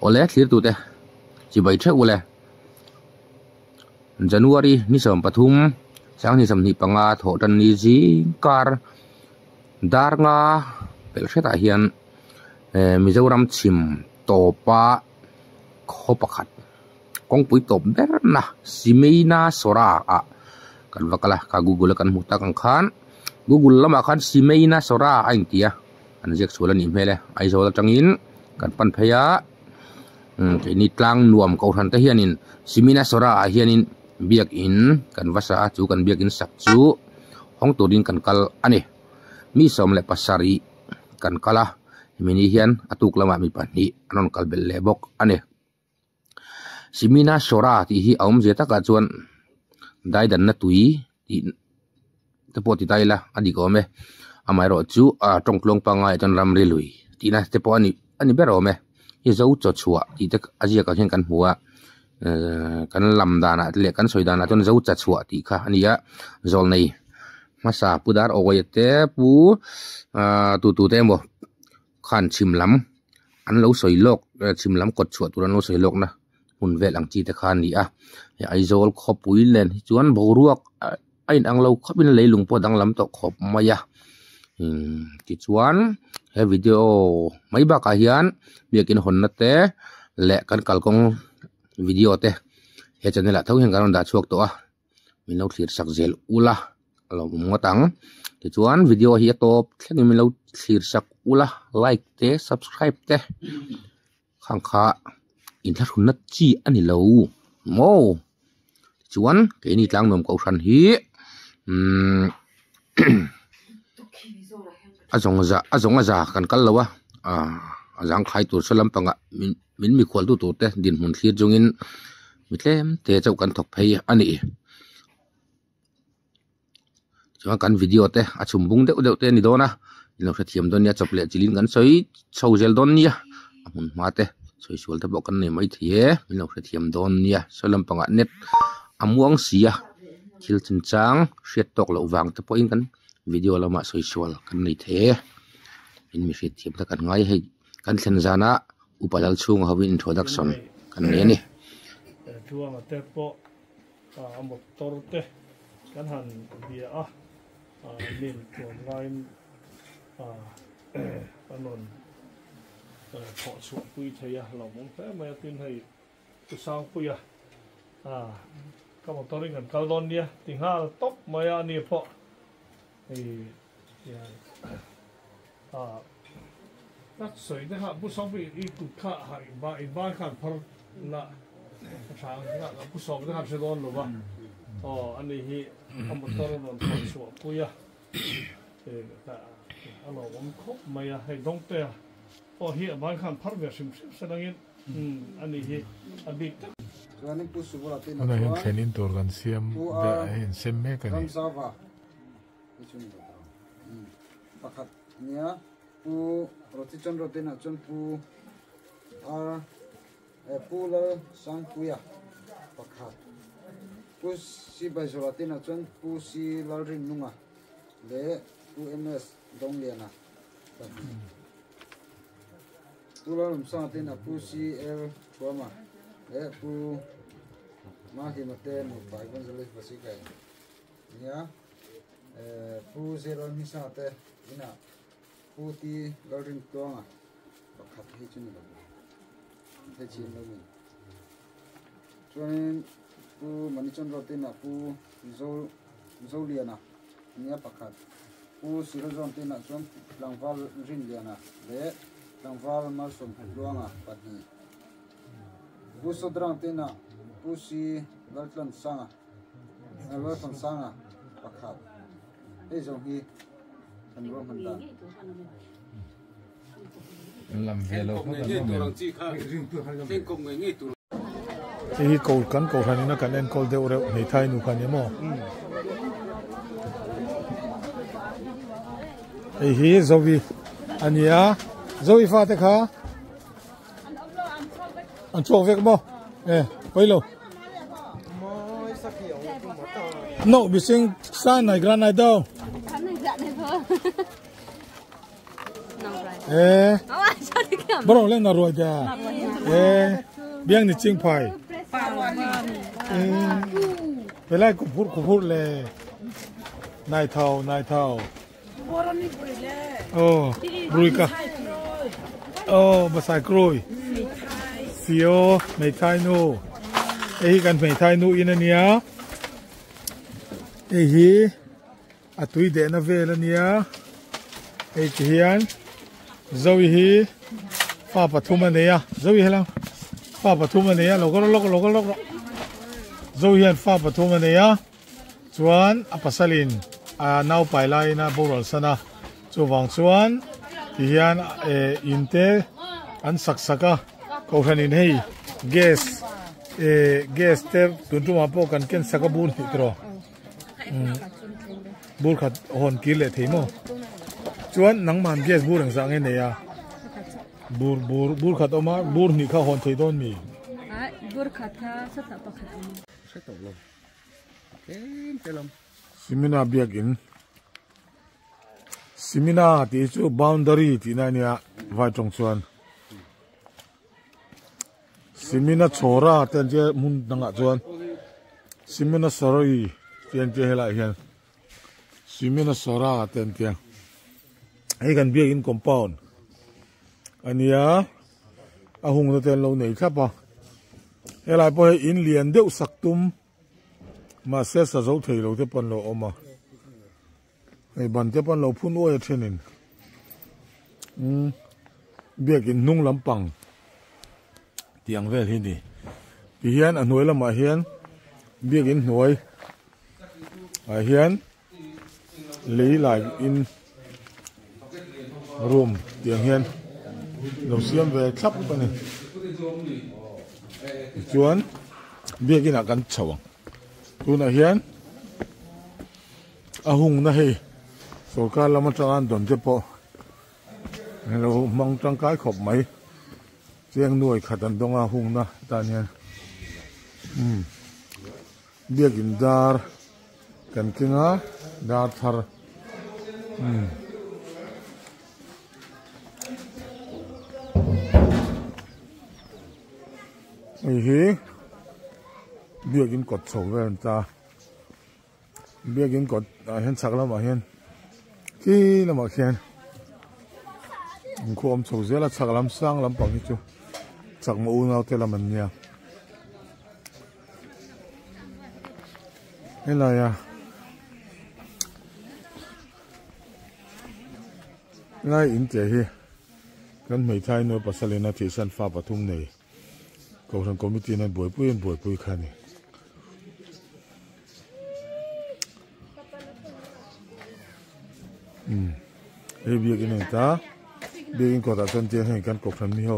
ole thlir tu te chi bai the ule January ni som pathum sang ni sam ni panga tho tan ni ji kar dar nga pel theta hian Mizoram chim topa kho pakhat kong pui top ber na Simeina Sora a kan wakala ka Google kan muta kan khan Google lama khan Simeina Sora ain tia an jek chula ni mele ai zo tangin kan pan phaya ke ni tlang nuam ko than ta hianin Simeina Sora a hianin biak in kan wasa chu kan biak in sak chu hong turin kan kal ani mi som le pasari kan kala mini hian atuk lama mi pani anon kal bel lebok ani Simeina Sora ti hi aum je taka chuan dai dan na tui ti te po ti dai la ani ko me amai ro chu a tongklong pangai tan ram ri lui ti na te po ani bero me hi zo cho chua ti te ajia ka hian kan huwa kan lam dana le kan soi dana ton zo cha chua ti kha ania zol nei masa pudar oye te pu tu te mo khan chimlam an lo soi lok chimlam kot chua turan lo soi lok na hun vel ang chi te khan ni a ai zol khopui len chuan boruak ain ang lo khopin leilung po dang lam to khop maya ti chuan he video mai ba ka hian biakin hon na te le kan kalkong video te he channel a thau hen kan da chuak to a min lo thlir sak zel ula lo motang ti chuan video hi top thleng min lo thlir sak ula like te subscribe te khang kha in thar hun na chi ani lo mo chuan ke ni tlang nom ko than hi azong za kan kal lawa azang khai tur salam panga min mi khwal tu te din hun thlir jongin mitlem te chau kan thok phei ani chuan kan video te achum bung de te ni dona ilo kha thiam don ya chople chilin kan soi chho zel don nia amun ma te soi sual te bokan nei mai thie ilo kha thiam don nia salam panga net amuang sia thil chin chang hriat tok lo wang te po in kan video lama soi sual kan nei the in mi hriat thiam ta kan ngai hei kan thlen zana upalal chung hawi introduction kan ne ni chuang te po motor te kan han bia min chuan ngain anon thọ chuan pui theia lo mong te mai tin hei tu sang pui ka motorin kan kaldon nia tingha top mai ani po yaนักสวยนะครับผู้สอบอีกตุกข้าหายบ้านขันพอละทางนะครับผู้สอบนะครับเชลอนหรือว่าอันนี้ฮีทำมาตลอดคนสวยปุยแต่อันนั้นผมคบไม่ให้ดงเตะฮีบ้านขันพอแบบสิมแสดงอันนี้ฮีอันนี้อันนี้ผู้สูบละที่นั่นเห็นแค่นินตัวกันเสียมเห็นเส้นแม่กันนี่ประคัดเนี่ยปูรถที่จนรถที่น่ะจนปูปูเลยสังปูyaประคัดปูสีใบสุราที่น่ะจนปูสีลารินนุ่งเละปูMSดงเลียนะปูลาลุ่มสังที่น่ะปูสีชัวมาเละปูมาที่มาเต้นไปกันจะเลยภาษีกันเนี่ยปูสีลามิสังเต้นี่น่ะปูตีลารินตัวประคัดให้จุนเลยให้ชิมเลยจนปูมันจนรถที่น่ะปูโซเลียนะเนี่ยประคัดปูสิรจอนที่น่ะจนหลังฟ้ารินเลียนะเละหลังฟ้ามาสมดวงปัดนี้ปูสดรังที่น่ะปูสิลาลันสังลาลันสังประคัดให้จงฮีลำเวลเขาเป็นที่โกลกันโกลทันนี่นะกันเอ็นโกลเดอร์ในไทยนู่นกันยังมั้งฮีโซวีอันนี้โซวีฟ้าเตค่ะอันโชว์เวกมั้งไปเลยโน่บิสิงซ่านในกรานไนเดอร์bro lên nào rồi kìa เบี้ยงนี่จริงไผ่เวลากูพูดเลยนายเท่โอ้บรุยกะโอ้มาใส่กรุยเสียวไม่ไทยนูกันไม่ไทยนูอินเนียอะตุยเดนเวลเนียเฮียนเจ้าฮีฟ้าปฐุมเนียเจ้าฮีแล้วฟ้าปฐุมเนียโลกเจ้าฮีฟ้าปฐุมเนียส่วนอัปสลินนาวไปไลนะบุรุษนะส่วนส่วนเฮียนอินเตอันสักเขาขนินให้เกสเตอร์ตุนตุมาโปกันเกินสักบุญฮิตรอบุญขัดหอนกิเลสทีโมส่วนนังมันเกสบุญสังเงินเนี่ยบุญขัดออกมาบุญนี่เขาหอนทีโดนมีบุญขัดท่าสถาปัตย์ใช่ตกลงเต็มซิมินาเบียกินซิมินาที่จู่ boundary ที่นั่นเนี่ยไว้ตรงส่วนซิมินาโชราเต็นเจมุนดังอ่ะส่วนซิมินาสรอยเต็นเจเฮล่าเฮียนซิมินาสราเต็นเจไอ้กันเบียกินคอมเพลอันนี้อาหงตัวเต็นเราไหนครับปะเฮล่าพออินเลียนเดือดสักตุ้มมาเสียสะสมถี่เราที่ปนเราออกมาไอ้บันที่ปนเราพุ่นอ้อยเช่นนี้เบียกินนุ่งลำปังเตียงเวลที่นี่พี่เฮียนหน่วยละมาเฮียนเบียกินหน่วยเฮียนหลีหลายอินรวมเตียงเฮียนเราเสียมเวลทับไปนี่ชวนเบียกินอาการเฉาตัวน่ะเฮียนอาหุงนะเฮโซกาเรามาจังอันดนเจ็บปอเรามองจังกายขบไหมเสียงหน่วยขัดอันตรงอาหุงนะตาเนี่ยเบียกินดาร์กันกินดาร์ทาร์ไอ้เฮเบียกินกดโฉวเว้นตาเบียกินกดเห็นสักแล้วมาเห็นที่แล้วมาเห็นความโฉวเสียละสักลำสร้างลำปังนี่จูสักมาอุ่นเอาเทละมันเนี่ยอะไรไล่อินเจฮีกันไม่ใช่เนื้อปัสสาวะที่สันฟ้าปฐุมเนี่ยก็ทางคอมมิตี้นั้นบวยปุยขันนี่เบียกินตาเบียกินก็ตัดจนเจให้กันกบทันมีเหรอ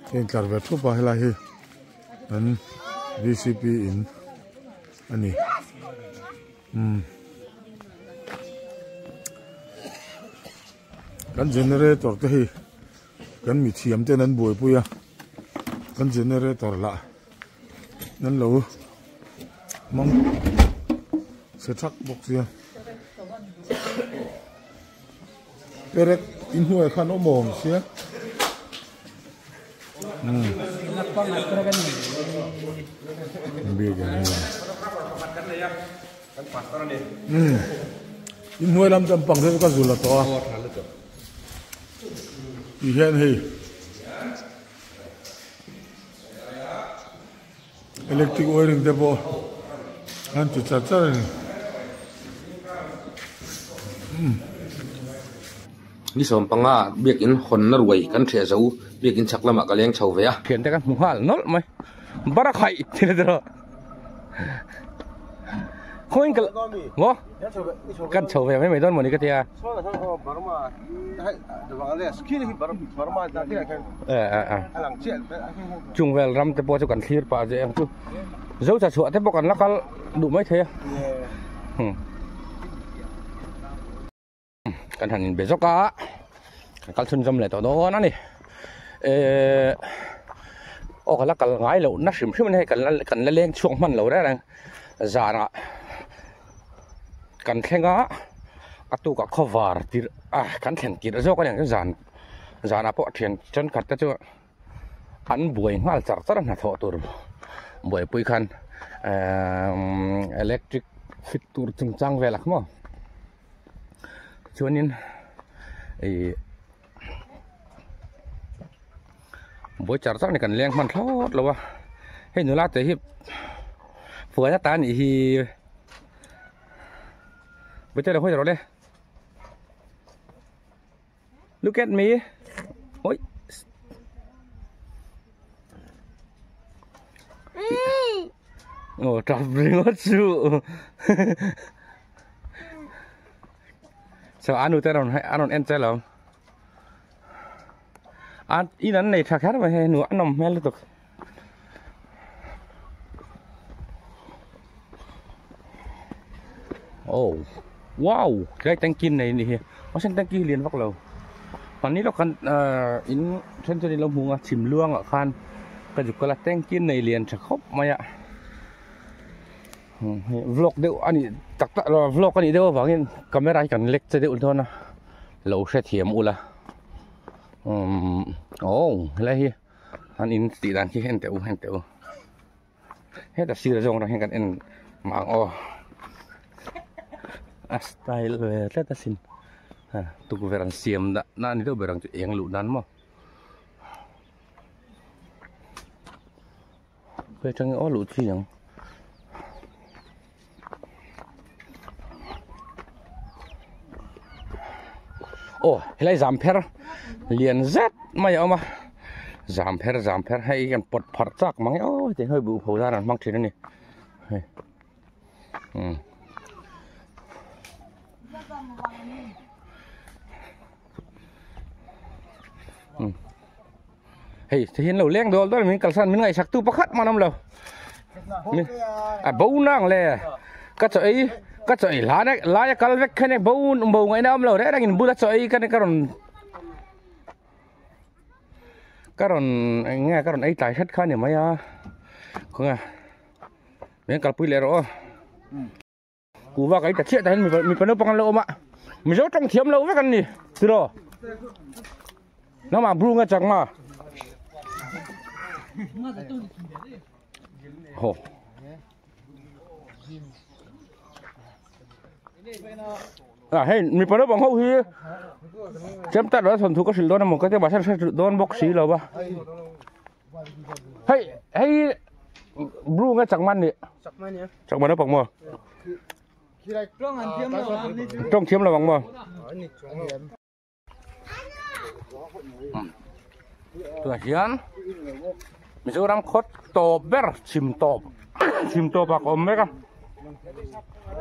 เห็นการเวททุบไปให้ละเฮอัน VCP อินอันนี้กันเจเนเรเตอร์เตะกันมีเทียมเตนั้นบวยปุยอ่ะกันเจเนเรเตอร์ละนั่นเหรอมังเสร็จชักบอกเสียเปรตอินหัวขันอมองเสียเบียกันอินหัวลำจำปังเท่ากับสุลตัวอีเห็นเฮอิเล็กทริกไวริงเดบอันที่จัดจ้าเลยนี่สมปังอ่ะเบียกินคนน่ารวยกันเสียเจ้าเบียกินชักละมะกะเลี้ยงเฉาเวียเขียนแต่กันหัวหนอลไหมบาระไข่ที่นั่นเถอะคนกันงอกันเฉาเวียไม่ต้นหมดนี่ก็เทียจุงเวลรำแต่พอจะกันคลีร์ป่าเจ้าเจ้าจะสวดแต่พอกันแล้วก็ดูไม่เทียกันหันเบสก้ากันชนจำเลยต่อโน้นั่นนี่โอ้กันละกันง่ายเลยนักสิมชื่อมันให้กันเล่นช่วงมันเราได้เลยจานะกันแข่งอ่ะตัวกับข้าววาร์ที่กันแข่งกินเจ้าก็อย่างจานพอเทียนจนขัดแต่เจ้า an buai ngal char char na tho tur buai pui khan electric fit tur chung chang velak mo chuanin ei buai char char ni kan leng man thlot lo wa hei nu la te hi phua ta ni hi bây giờ là hơi rồi đây. Look at me. Ôi. Ồ, trọc riêng hết sự. Sao ăn được rồi hay ăn ăn chơi lắm? Ăn ý nắn này thật khác mà hay nữa ăn nằm hay liên tục. Oh. Wow, cái tangki này nè, masih tangki liền vắc lầu. Còn ní nó còn in trên trên lông hùng chìm luang ở khan, cái dục là tangki này liền chắc khóc mày ạ. Vlog đều anh tắc tắc là vlog anh đều vào cái camera cần lệch cho đều thôi nè, lầu sẽ thiểm u là. Lấy hi, anh in tỷ đàn kia hen tiểu, hết là xưa rồi hen cần em mạng style về rất xin tụi về xiêm đã nan itu barang yang lunan mo về trong lụt gì nhỉ lại giảm pher liền rất mày mà giảm pher hay cái bột phật chắc mà thì hơi bự phù ra là mang trên này hey, thì hiện lẩu leng đó là mình cẩn thận mình ngày sạc tu bắc khát mà năm lẩu, bầu nang lè, cắt sợi lá đấy, lá cái vết cái này bầu ngày năm lẩu đấy đang nhìn bút sợi cái này cái nghe cái ấy tài hết khá nhiều mấy không à, mình cắt pui lè rồi, cú vào cái chặt chết đấy mình phải nấu bằng lẩu mà, mình giấu trong thiếm lẩu với cái gì, từ đó, nó mà bung cái chẳng mà. Ồ. Hey, mình phải nói bằng hậu hi. Chém tắt đó thuần thục có sự đó là một cái bà sẽ đón bốc xí rồi ba. Hey, bru cái chẳng man đi. Chẳng man nó bằng mờ. Trong thiếm là bằng mờ. Tuh hian, misalnya khot tober sim top aku mereka,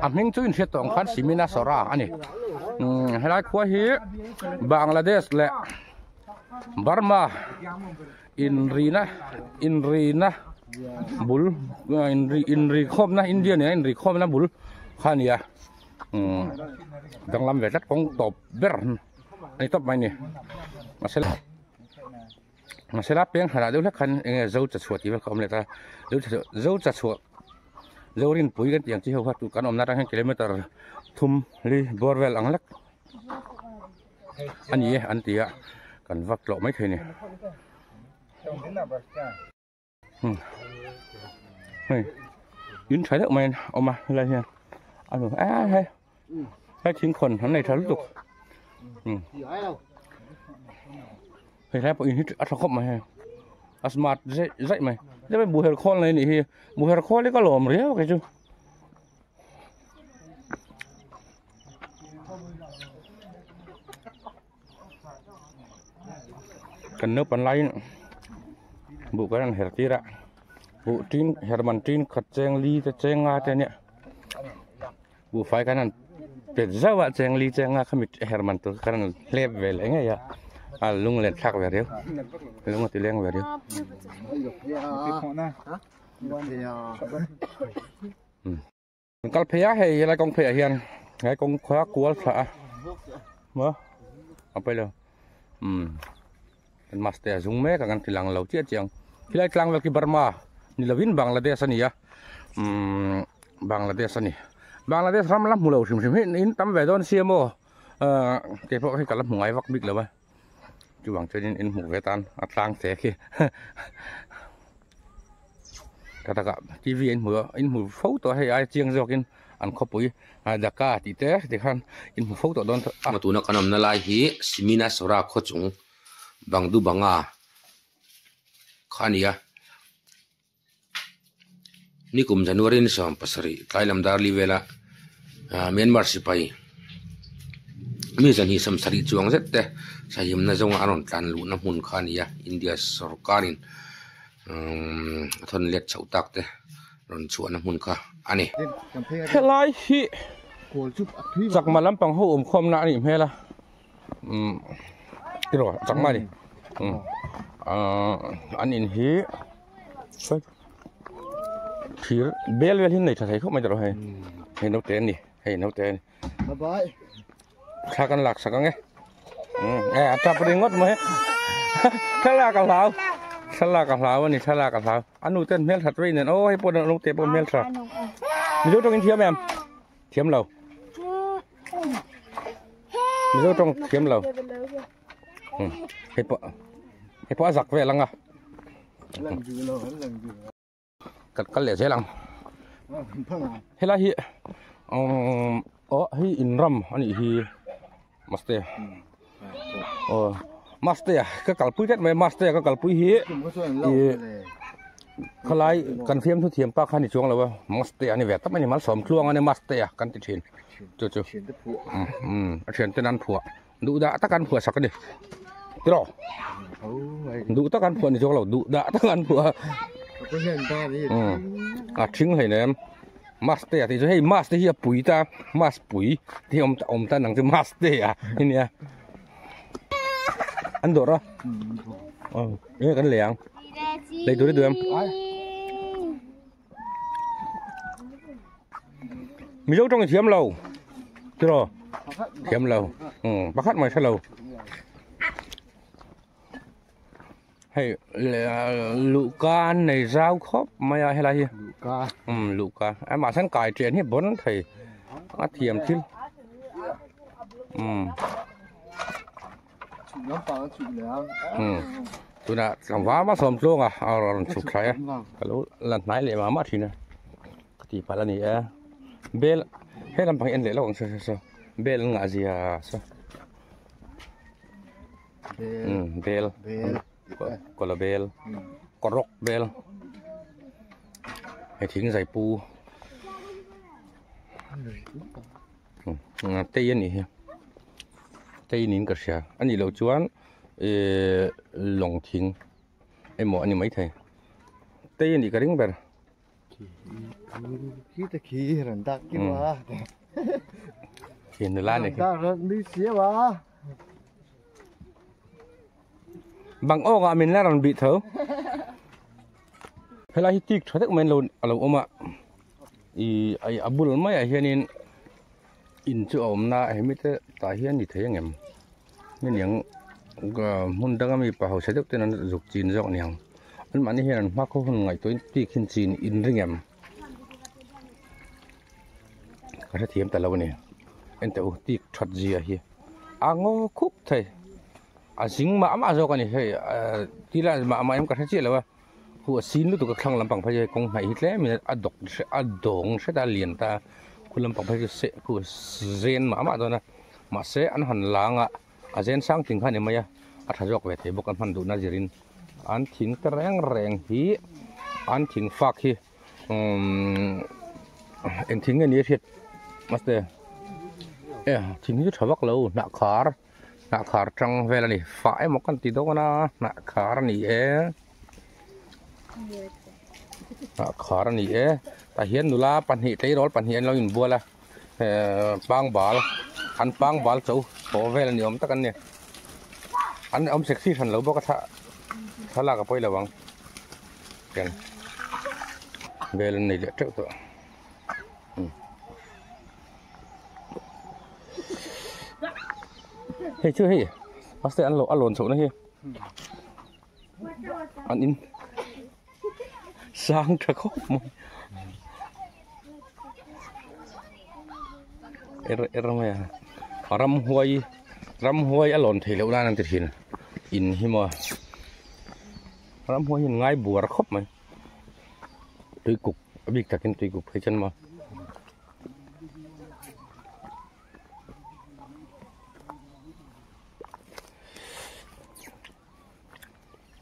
aming tu insya Allah kan simina sora ani, helai kuah hi, Bangladesh le, Burma, Inrina, bul, Inrikom na India ni Inrikom na bul, kan ya, dalam wajat kong tober, ini top main ni, masalah peng hara dulu kan jauh tersuat ibarat kaum leta jauh tersuat jauhin pui kan yang cihau hatu kan omnarang kilometer thum li borwell anglak ani antia kan vak lo mấy thầy này yến trái được mày oma là nha anh hay chínhคนhắn này tháo tục phải thấy bọn ít ăn không mà asmat dậy mày thế bù heo con này nè bù heo con đấy có lồm réo cái chứ cần nước bàn lay bù cái thằng heo kia đã bù tin Herman tin khật cheng ly cheng nga thế nè bù phải cái nàyเป็ดเจ้าว่าแจงลีแจงขมิดเฮอร์มันตัวกันเล็บเวลไงยะลุงเล่นทักเวลเดียวลุงตีเลี้ยงเวลเดียวมันกัลเพียให้อะไรกองเพียเฮียนให้กองคว้ากลัวสะเมื่อเอาไปเลยเป็นมาสเตอร์ซุงเมฆกันที่หลังเราเจี๊ยเจียงที่ไรกลางเวลที่บาร์มานี่ละวินบังลาเดชนี่ยะบังลาเดชนี่Bangladesh ram lam mulau sim sim hin in tam ve don siamo ke pho he kalam hungai vak bik lawa chú bằng cho nên in mũ về tan tăng thế kia các ta gặp TV in mũ phẫu tội hay ai chiang do cái ăn khóc bụi đặc cả thì thế thì khăn in mũ phẫu tội đón mà tụi nó còn nằm lại hi simina sora khó chúng bằng du bằng khania ni kum January ni som pasari Thailand darli vela Myanmar sipai mi jan hi sam sari chuang zet te sayim na zonga aron tlan lu na mun khania India sarkarin thon let chautak te ron chuan na mun kha ani helai hi chak malam pang ho khom na ni hela tiro chak ma ni an in hi thir bel vel hin nei thai khop mai ro hai hei no ten ni hei no ten bye bye kha kan lak sakang e atap ring ngot mai thala ka lau ni thala ka lau anu ten mel that rin nen oi pon no te pon mel sa mi do trong thiam em thiam lâu mi do trong thiam lâu hei po giặc về lăng à cắt lẻ dễ lăng hei la hi hi in ram ani hi master master ka kalpui tet mai master ka kalpui hi khalai kan fiam thu thiam pa khan ni chuang lawa master ani ve tap ani mal som tluang ani master kan ti thin chu a thian tenan phua du da ta kan phua sak ni tiro du ta kan phua ni chuang law du da ta kan phua thing hai nem master thì hey master hi pui ta mas pui thì om ta nang chứ master ini ya ăn đồ đó ini kan liang đây tôi được em mi dấu trong thiếm lâu chứ rồi thiếm lâu bác hát mày sao lâu hay lũ ca này rau khóc mày hay là gì lũ ca em mà sẵn cải chuyện hết bốn thầy thiềm chứ tôi đã làm vá mà sớm luôn chụp trái cái lũ lần nãy lại mà mất thì nè thì phải là gì bel hết làm bằng anh lẽ là sao bel ngã gì sao bel còn là bel còn rốc bel hay thính giải pu tây này tây nín cả xe anh đi lâu chuan lòng thính em mỏ anh mấy thầy tây này cái đinh bè khí rần tắc cái mà hiện là lan này đi xía mà bằng ô mình là bị thở hay là hít cho thức mình luôn alo ôm ạ ai abul mấy ai hiện in chỗ ôm na hay mấy cái tài hiện thì thấy anh em nên những muốn đang mi bảo sẽ được tên dục chín dọn nhàng anh mà hiện mắc có phần ngày tối tiếc hin chín in riêng em cái thiếm tại lâu này anh tự tiếc thật gì à hi ngô khúc thầy dính mà rồi cái này thì là mà em có thể chia là hùa xin lúc tụi các thằng làm bằng phải công này hết lẽ mình đụng sẽ ta liền ta cứ làm bằng phải sẽ hùa gen mà rồi nè mà sẽ ăn hẳn láng gen sang tiếng khai này mày thay dọc về thế bốc ăn hẳn đủ nazirin ăn thính rèn hí ăn thính phạc hí em thính cái này thiệt master thính như thằng bác lâu nặng khá trăng về là này phải một con tí đó nặng khá này nặng khá này ta hiến nula pan hi tây đó pan hiến lo in bua là bang bal cháu bỏ về là nhiều tất cả này anh ông sexy thành lâu bao thà là cái bôi là bằng cái về là này để trước tụi hey chưa hey master ăn lộn số này ăn in sang thật khóc mày mày ram huay ăn lộn thì liệu ra năng tiền in hi mo ram ho hin ngai bùa khop mai tui cục big takin tui cục hay chân mà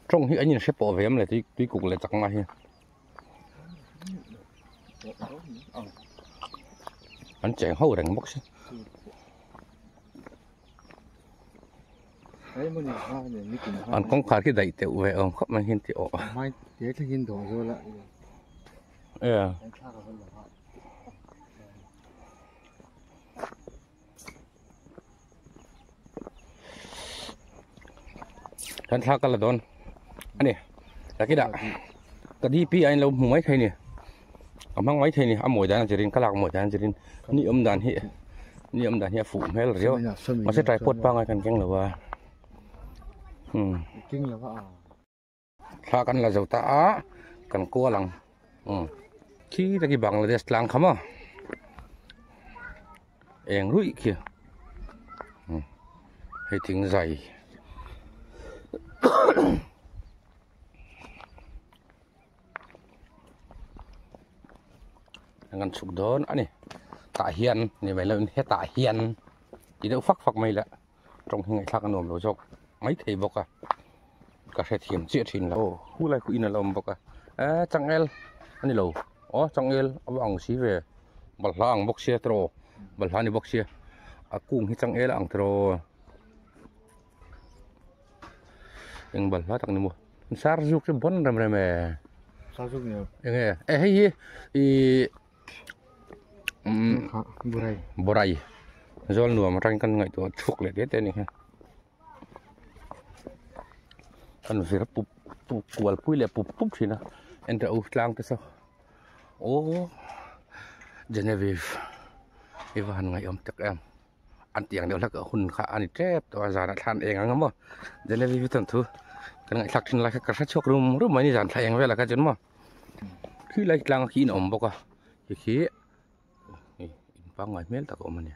trong hi anh nhìn sẽ bỏ về em lại tui cục lại chặt ngay hi anh chèn hậu đánh bốc xí anh con khát cái đầy tiểu về ông khóc mà hiên tiểu mai thế thì hiên đổ rồi lại kan thak kala don ani laki da kadi pi ai lo mai thai ni amang mai thai ni amoi dan jirin kalak moi dan jirin ni dan hi phụ mel rio ma se trai pot pa ngai kan keng lo wa kinh là vợ tha kan la zauta a kan ko lang khi ta ki Bangladesh lang khama eng rui kia hay tiếng dày ngăn sụp đón anh này tạ hiền như vậy là hết tạ hiền chỉ đỡ phắc mày lạ trong ngày khác ăn nồm đồ dọc mấy thầy bọc à cả xe thiểm chuyện thìn là khu lại in là lồng bọc à chẳng el anh đi lầu chẳng el ông xí về bật lang bọc xe tro bật lang đi bọc xe à cùng chẳng el ăn tro yang bal lah tak nemu sarjuk se bon ram ram sarjuk ni yang hey i borai zol nu ma tang kan ngai to chuk le te ni ha kan vir pup kual pui le pup thina enta u tlang te so Genevieve Ivan ngai om tak em anh tiếng đều là cái hồn khá anh chết và giờ đã than eng ngắm mà đây là vì tuần thứ cái ngày sắc lại cái sát chốc rùm mấy đi dàn thay eng về là cái chuyện mà khi lại lang khi nồng bốc à thì khí bao ngày mấy ta có mà nè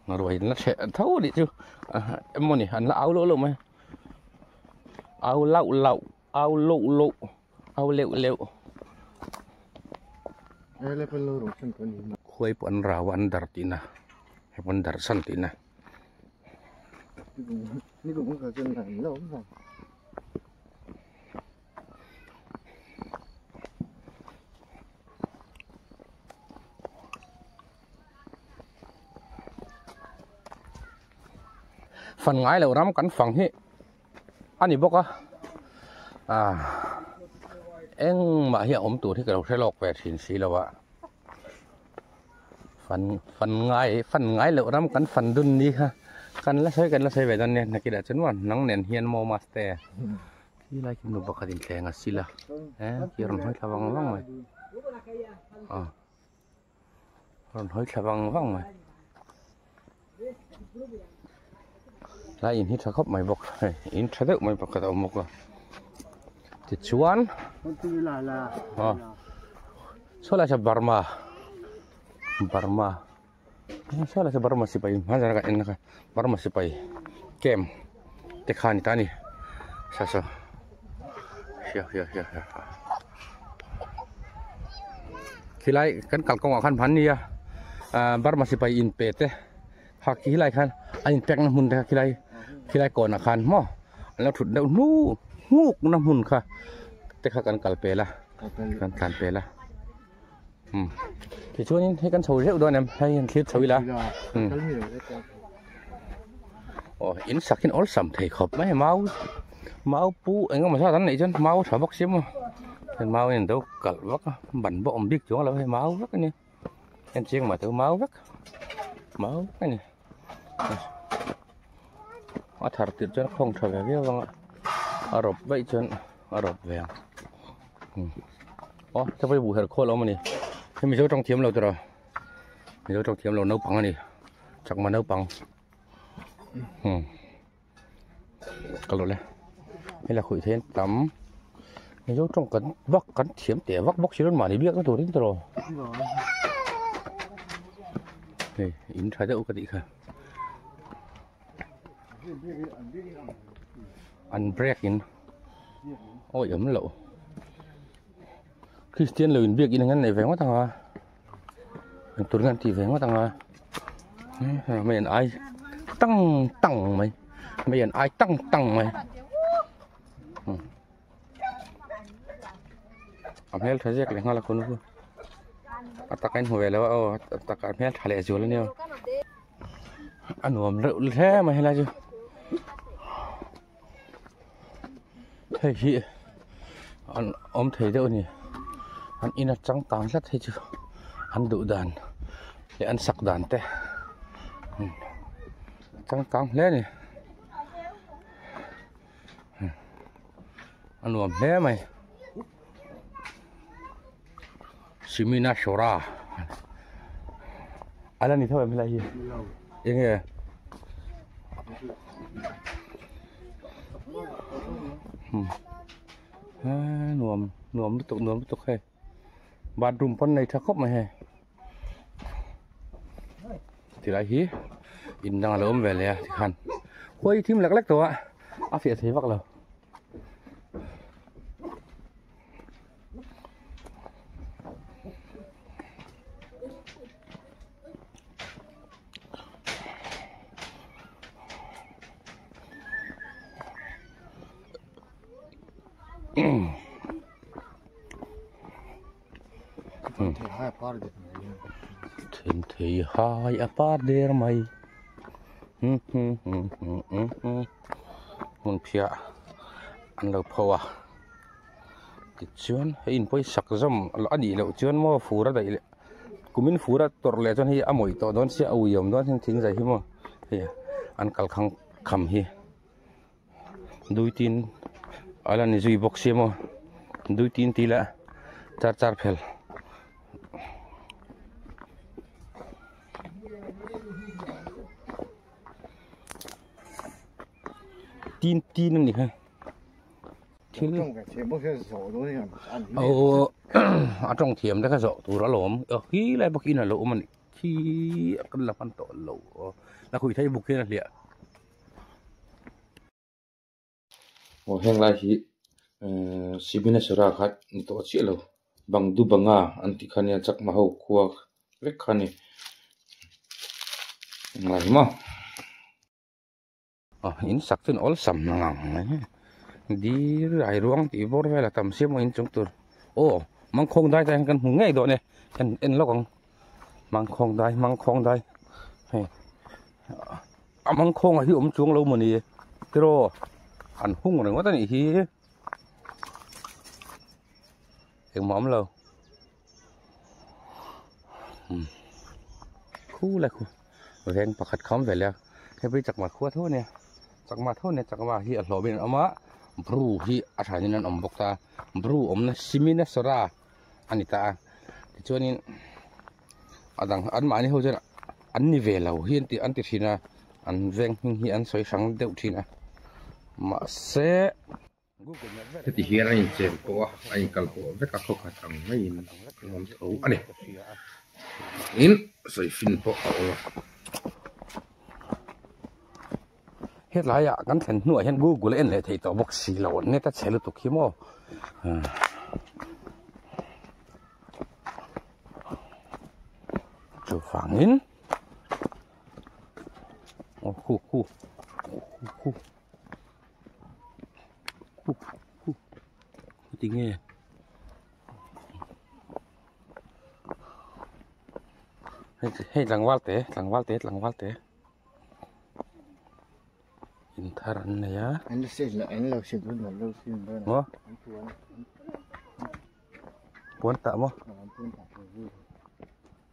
nó rồi nó sẽ thấu đi chứ em muốn nè anh là áo lỗ lỗ mày áo lậu áo lụ áo lệu đây là lô rồi chân con gì khuấy pun rawan dartina, pun darsan tina. Ini cũng có chân này lâu rồi. Phần ngái là rắm cắn phẳng hi, anh đi bốc em mà hiện ốm tủ thì cái đầu sẽ lọc về xỉn xí là vậy. phần ngái lậu rắm cắn phần đun đi ha cắn lá xây về đơn nè này kia đã chấn hoàn nắng nền hiên mô master khi lại kim nụ bạc hình thề ngà xí là kia rồi hơi văng mày rồi hơi văng mày lại in hít thở khóc mày bọc in thở đậu mày bọc cái đầu mộc à thịt chuan số là Burma salah sa Burma sipai mana ka enaka Burma sipai kem tekhani tani sasa ya khilai kan kalkong akan pan ni ya Burma sipai in pete hak khilai kan ain pek na mun ta khilai kon akan mo la thut dau nu nguk na mun kha tekha kan kalpela thì chú nhìn thấy con sầu rượu đôi em hay thiết sầu là in sạc in ổn sầm thì khop mấy máu pu anh mà sao thằng này chứ máu thở bóc xíu mà thì máu nhìn đâu cật vắt bẩn bộm biết chỗ là hay máu vắt cái này em chiên mà tự máu vắt cái này họ thở tiệt cho nó không thở về vâng ạ ở rộp vậy chứ ở rộp về cho phải bù hết khô lắm mà nè mình giấu trong thiếm lâu rồi mình giấu trong thiếm lâu nấu bằng này chắc mà nấu bằng cái lỗ này hay là khủy thêm tắm mình giấu trong cắn thiếm tẻ vắt bóc xíu mà để biết cái đồ đến rồi này in trái đậu cái gì cả ăn break in ôi ấm lộ Christian lời việc in ngăn này về quá thằng à mình tuần ngăn thì về quá thằng à mày ai tăng tăng mày ai tăng mày hết thời gian cái là con luôn atakan hồiแล้วatakan hết thale rồi lên nhau ăn uống rượu thế mà hay là chứ thầy chị ăn ôm thầy đâu nhỉ ăn in là trắng tán rất hay chứ ăn đủ đàn để ăn sặc đàn thế trắng tán lên nè ăn uống thế mày Simina Shora ala ni thôi em lại gì yên nghe nuông tiếp tục hay bàn rùm con này thắc khóc mà hay thì lại hí in đang là ôm về lẹ thì hẳn quay thêm lắc lắc rồi ạ phía thấy vắc rồi thì hai apa der mày mình phía ăn được phô cái chuyến in phải sặc dâm là đi lậu chuyến mua phù ra đấy cũng phù ra tổ lệ cho hi mỗi tổ đón xe ui yểm đón thinh dậy hi mà thì ăn cал khăng khầm hi đôi tin ở là này duy bốc xe mà đôi tin tí là char phèl tin này ha ở trong thiểm đấy cái rổ tủ đó lốm khí lại bọc in là lỗ mà khi cần là phân tổ lỗ là khủy thấy bục kia là liệt một hàng lại thì Sibina Shora khác tổ chức lâu bằng du bằng anh ti khania chắc mà hậu qua rất khani lại mà in sắc trên all sầm ngang đi lại ruộng thì vô về là tầm xếp mà in trong tur mang khong đai tại căn hùng ngay độ này en lo còn mang khong đai mang khong ở hiệu xuống lâu mà nè pero ăn hung rồi quá tao nị hi em mỏm lâu khu lại khu ven bạc khát khóm vềแล้วให้ไปจักมาขั้วเท่าเนี่ยจักมาที่อัลโหลเป็นอมะบรูที่อาชานี่นั่นอมบกตาบรูอมนะซิมินะสระอันนี้ตาที่ช่วงนี้อันอันมานี่เขาจะอันนี้เวลาเฮียนที่อันที่ที่นะอันเวงที่อันสวยสังเดียวที่นะมาเสะที่เฮียนอันนี้เจ็บปวดอันนี้กัลปวดเวกเขาขัดทำไม่ยินมันเขาอันนี้อินสวยฟินปวดhết lạiกันเห็นหน่วยเห็นกูกูเล่นเลยที่ตัวบุกสีเหล่านี้ถ้าเชลตุกขี้โม่จูฝั่งนี้โอ้คู่จริงไงให้หลังวัลเตะIntaran na ya. Ano siguro Mo? Punta mo.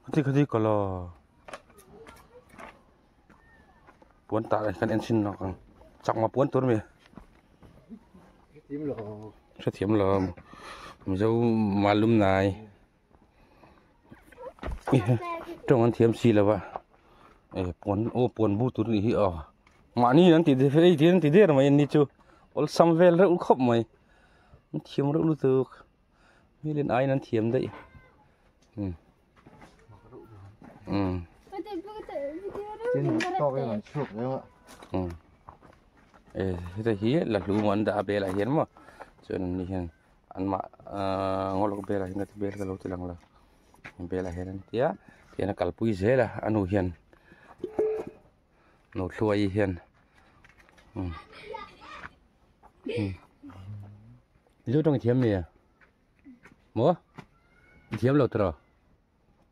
Kasi kalau punta kan ensin no kan. Sak ma pun tur me. Thiểm lò. Dâu malum này. Trong ăn thiểm xì là vậy. Puan bu tur ni hi mà ni nanti deh phải đi nanti deh mà ini chu, all samvel rồi khóc mày, thiểm rồi luôn được, mi lên ai nanti thiểm đấy, thế thì là lũ món đã bê lại hiến mà cho nên đi hiền ăn mà ngon lắm bê lại hiến bê cái lẩu thì lăng là bê lại hiến tía thì nó cắt bụi dễ là ăn uống hiền nấu xuôi hiền lúc trong cái thiếm này mua thiếm lẩu tơ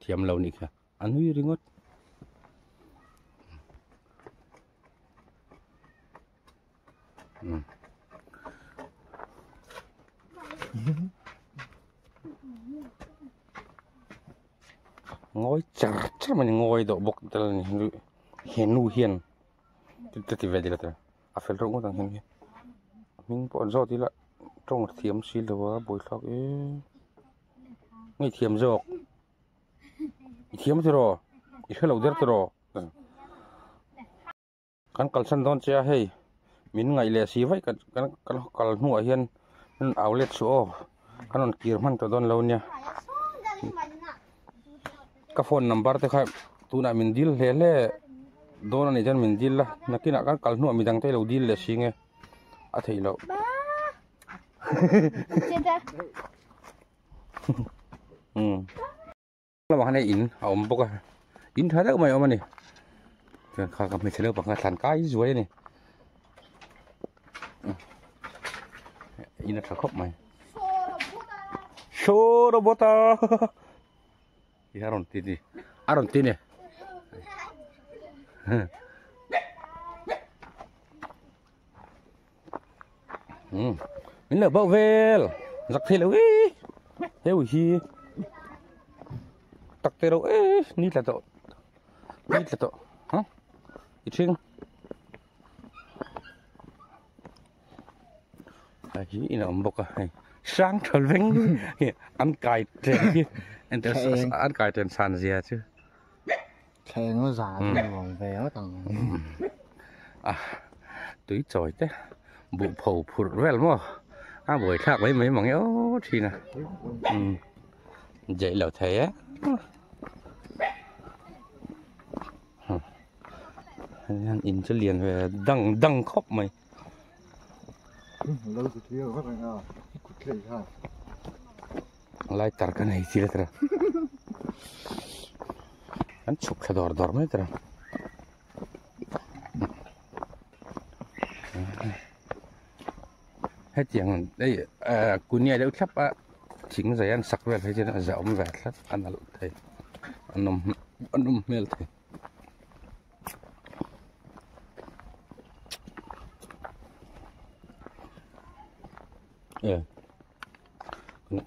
thiếm lẩu này kìa ăn huy đi ngót ngồi chả mà ngồi độ bọc tơ này hiền nu hiền thì về đi là tơ à phải rong thằng hiền mình bọn gió thì lại trong một thiếm xí là bồi khóc ấy ngay thiếm giọt thiếm thì rồi ít lâu đẹp rồi kan kalsan don chia hey min ngai le si vai kan kal nu hian outlet so kanon kir man to don lo nia ka phone number te kha tu na min dil le le don ani jan min dil la nakina kan kal nu mi dang te lo dil le si nge a thei lo là mà này in ông bốc à in thấy đấy mày ông này khá gặp mình thấy đâu bằng thằng cái dưới này in là khóc mày show robot à đi Aaron tin đi Aaron tin này mình là bảo vệ giặc thế đâu ấy theo gì tắc tê đâu ấy nít là tội hả ít chừng à chỉ là một cái sáng trở vinh ăn cải trên anh ta ăn cải trên sàn gì chứ khe nó già còn về nó tầng à túi trời thế bộ phổ phụt vel mà à buổi khác mấy mỏng éo thì nè vậy là thế á in cho liền về đăng khóc mày lâu từ thiếu các bạn nào cút lên ha lại tar cái này gì đấy anh chụp cái đỏ mấy thế hết chuyện đây cún nhà đều khắp á chính rồi ăn sặc về thấy chưa nó dẻo về hết ăn là thầy ăn nôm mel thầy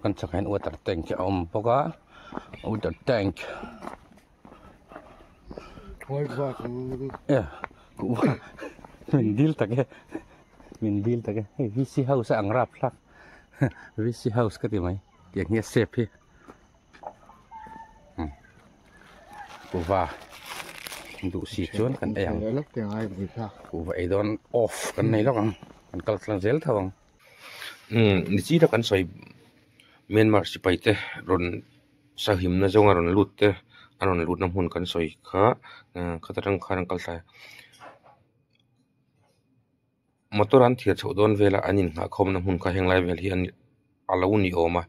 con chắc hẹn uất tank cho ông bố cá uất tank ôi vợ cũng mình deal ta cái hey VC house ang rap lắc VC house cái gì mày tiếng nghe sếp hi cũng vào đủ xịt chuồn cái em lúc tiếng ai bị sao cũng vậy đón off cái này đó con cần làm gel thôi chỉ là con soi Myanmar si pai te ron sahim na zonga ron lut te aron lut nam hun kan soi kha khatarang kharang kal sai motoran thia chho don vela anin ha khom nam hun kha heng lai vel hi an alo ni oma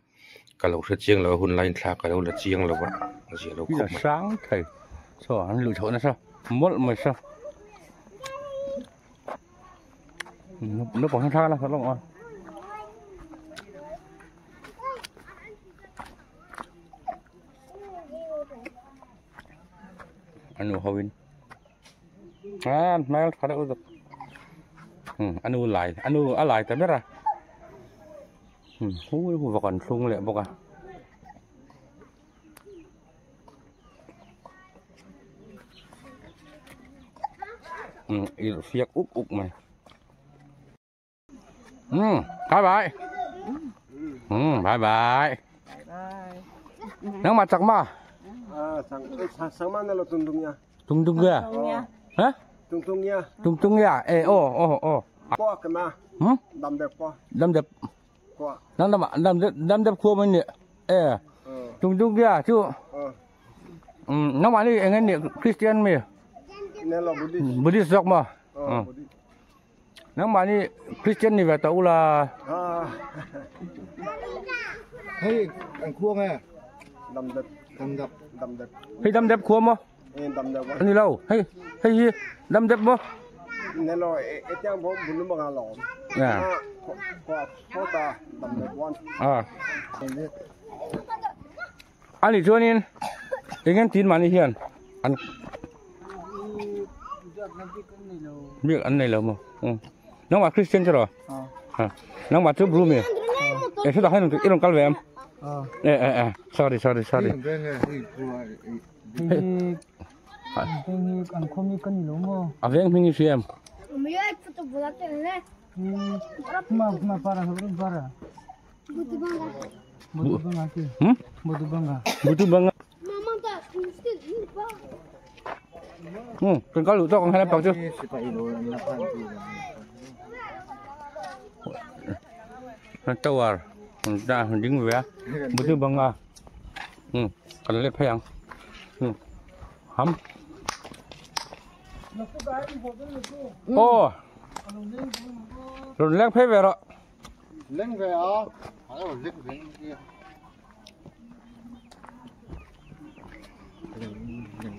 kalo hre chiang lo hun line thla kalo la chiang lo ba ji lo khom sáng thầy so an lu chho na sao mol mai sao nó còn tha là long à anu hawin mai khada udak anu alai ta bera hu vakan sung le boka il fiak uk mày bye bye nang macak ma sáng mai là tungtungnya. Tungtungnya? Hah? Tungtungnya. Oh. Po kena. Dam dep po. Po. Dam dep khua mình nè. Tungtungnya chứ. Nó mà đi anh ấy nè Christian mày. Này là Buddhist. Buddhist dọc mà. nang mà ni Christian ni về tàu là Hey, anh khuông à? đầm đập hay đâm đẹp khua mà đầm đập anh đi lâu hay đâm đẹp mà nên là cái tiếng bố bún nó bằng lỏng nè có ta đầm đập quan anh đi cho nên cái tin mà đi hiền anh biết anh này là mà nó mà Christian cho rồi nó mà chụp room này em sẽ đọcให้หนูอีกลงกันเลยsorry anh không như cái gì luôn mà Veng mình xem Meu é que tu bola tem, né? mà para không para Butu bangga. butuh bangga sih butuh bangga butuh banget Mama tak mesti lupa. kan kalau tu orang halal tu tawar dah ding ya butuh bangga kan lep yang ham oh rồi lek phê về rồi lên về à phải là lên về kia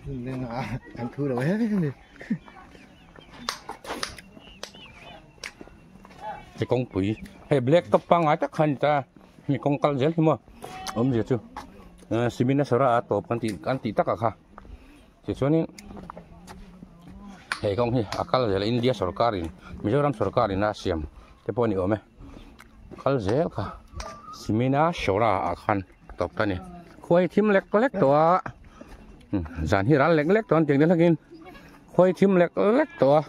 lên à anh thu đầu hết đi cái con quỷ hay black top bang ai chắc hành ta mi con cal gel mà gì chứ simina sara top kan ti tak kha chỉ cho nên hay con hi akal gel India sarkarin Mizoram sarkarin na siam te poni ome kal gel kha simina sora akhan top ta ni khoi thim lek to zan hi ran lek to tiếng đến lakin khoi thim lek to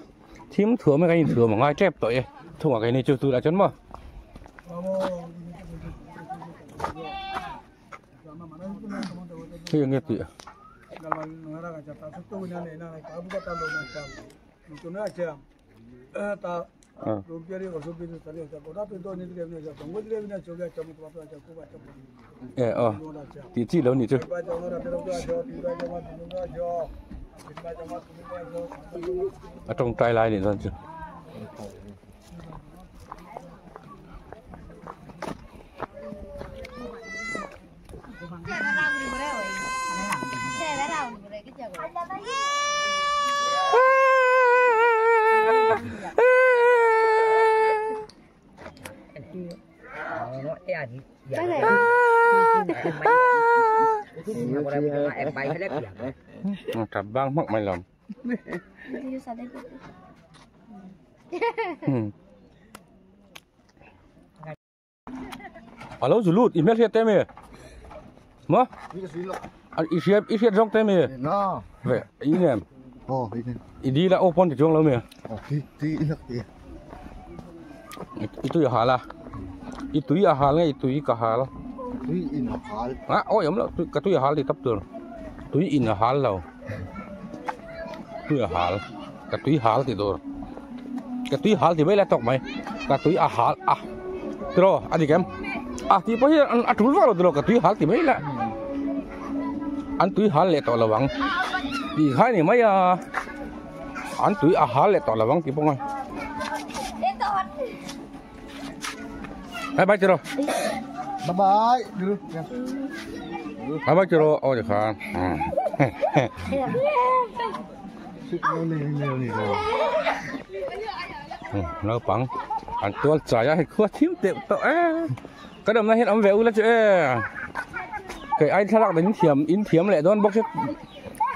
thim thừa mấy cái thừa mà ngay chép tội thua cái này chưa từ đã chấn mà thì nghe tị thì chi lớn nhỉ chứ ở trong trai lai này rồi chứ Trap bang mak mai lom. Alo zulut email siat teme. Mo? Isiat jong teme. nó Ve, ini em. oh ini Idi la open di jong lo me. oh ti enak dia Itu ya hala. Itu ya halnya itu i kahal. ti enak hal Oh ya lo ka tu ya hal di tap tu. Tu in hal lo. Tu ya hal. Ka tu hal ti dor. Ka tu hal ti mai la tok mai. Ka tu hal Tro, adik em. Ti po hi atul wa lo tro ka tu hal ti mai la. An tu hal le to lawang. Di khai ni mai an tu hal le to lawang ti po ngai. Bye bye Tro. bye bye dulu Bye bye Tro. Oh ya kan. Nó bằng anh tuột trái hay khua thím tiệm tọ cái đầm này hiện ông về u là chứ cái ai thay đánh in thiểm lại đón bóc chết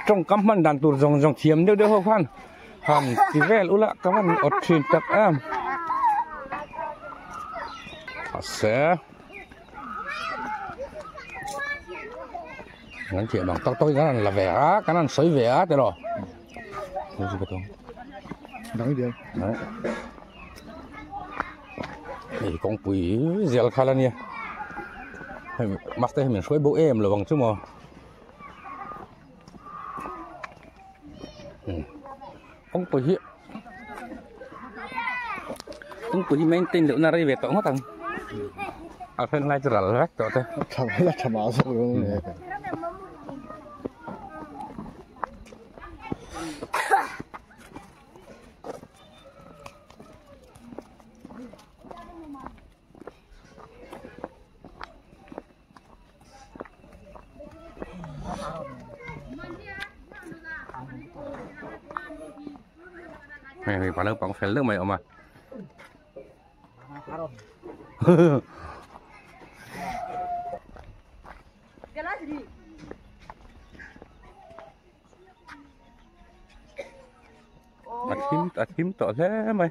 trong cắmมันđàn tụt dòng thiểm đều đều hộp phan hàm chỉ về u là các bạn ọt thuyền tập em sẽ ngắn thiểm bằng tôi cái này là vẽ cái này sấy vẽ thế rồi gì cái đó nói đi đấy thì con quỷ dẻo khai lên nha mắt tay mình xoay bố em là bằng chứ mà con quỷ mấy tên liệu nào đây về tổng hết thằng à phải lại trở lại rác tọt thế là thầm áo sao luôn này mày phải lớp bằng phèn nước mày ông mà thím tỏ thế mày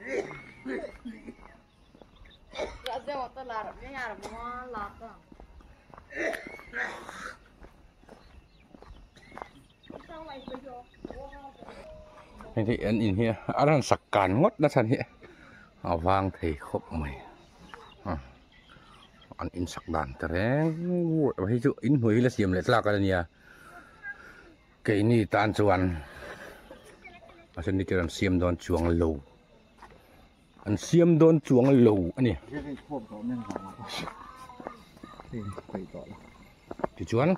thì anh in here anh sạc cản ngót đã sang here vang thì khóc mày anh in sạc đàn thế hay chú in hồi là xiêm lại là cái này cái này tan chuan anh đi chơi anh xiêm đón chuông lầu anh xiêm đón chuông lầu anh này thì chuan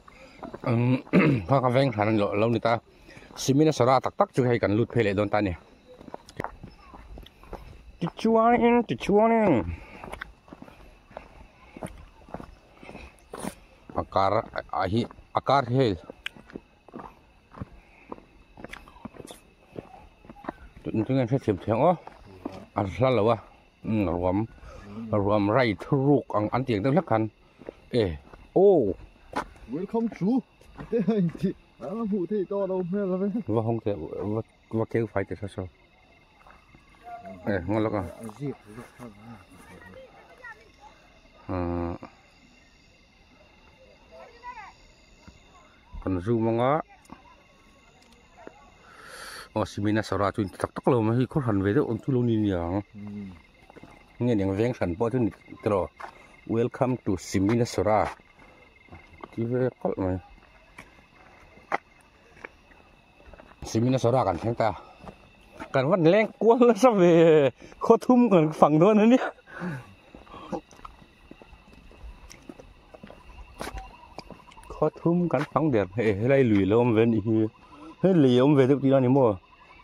hoa cà phê hàng lâu người ta xiêm nó sara tắc tắc chú hay cần lút phê lại đón ta nè thì chuan akar hel tụi chúng em sẽ tìm thấy ó ăn sao lâu à rùm ray thuốc ăn tiền tới lắc hành ô welcome chú thế thì đó là vụ thì to đâu nghe là vậy và không thể và kêu phải để sao ngon lắm còn dù mà ngó Simina sara chui tak lo mà hi khổ hẳn về đó ông chú luôn đi nhàng nghe tiếng vang sẵn bỏ thứ nịt welcome to Simina sara chỉ về cỡ mày Simina saraกันทั้งตากันวันแรงกวนแล้วสักเวโคทุ่มกันฝั่งโน้นนั่นนี่โคทุ่มกันฝั่งเดียดไล่ลุยแล้วมันเป็นอีเฮ้ยเหลี่ยมvề được tí nào nhỉ mua,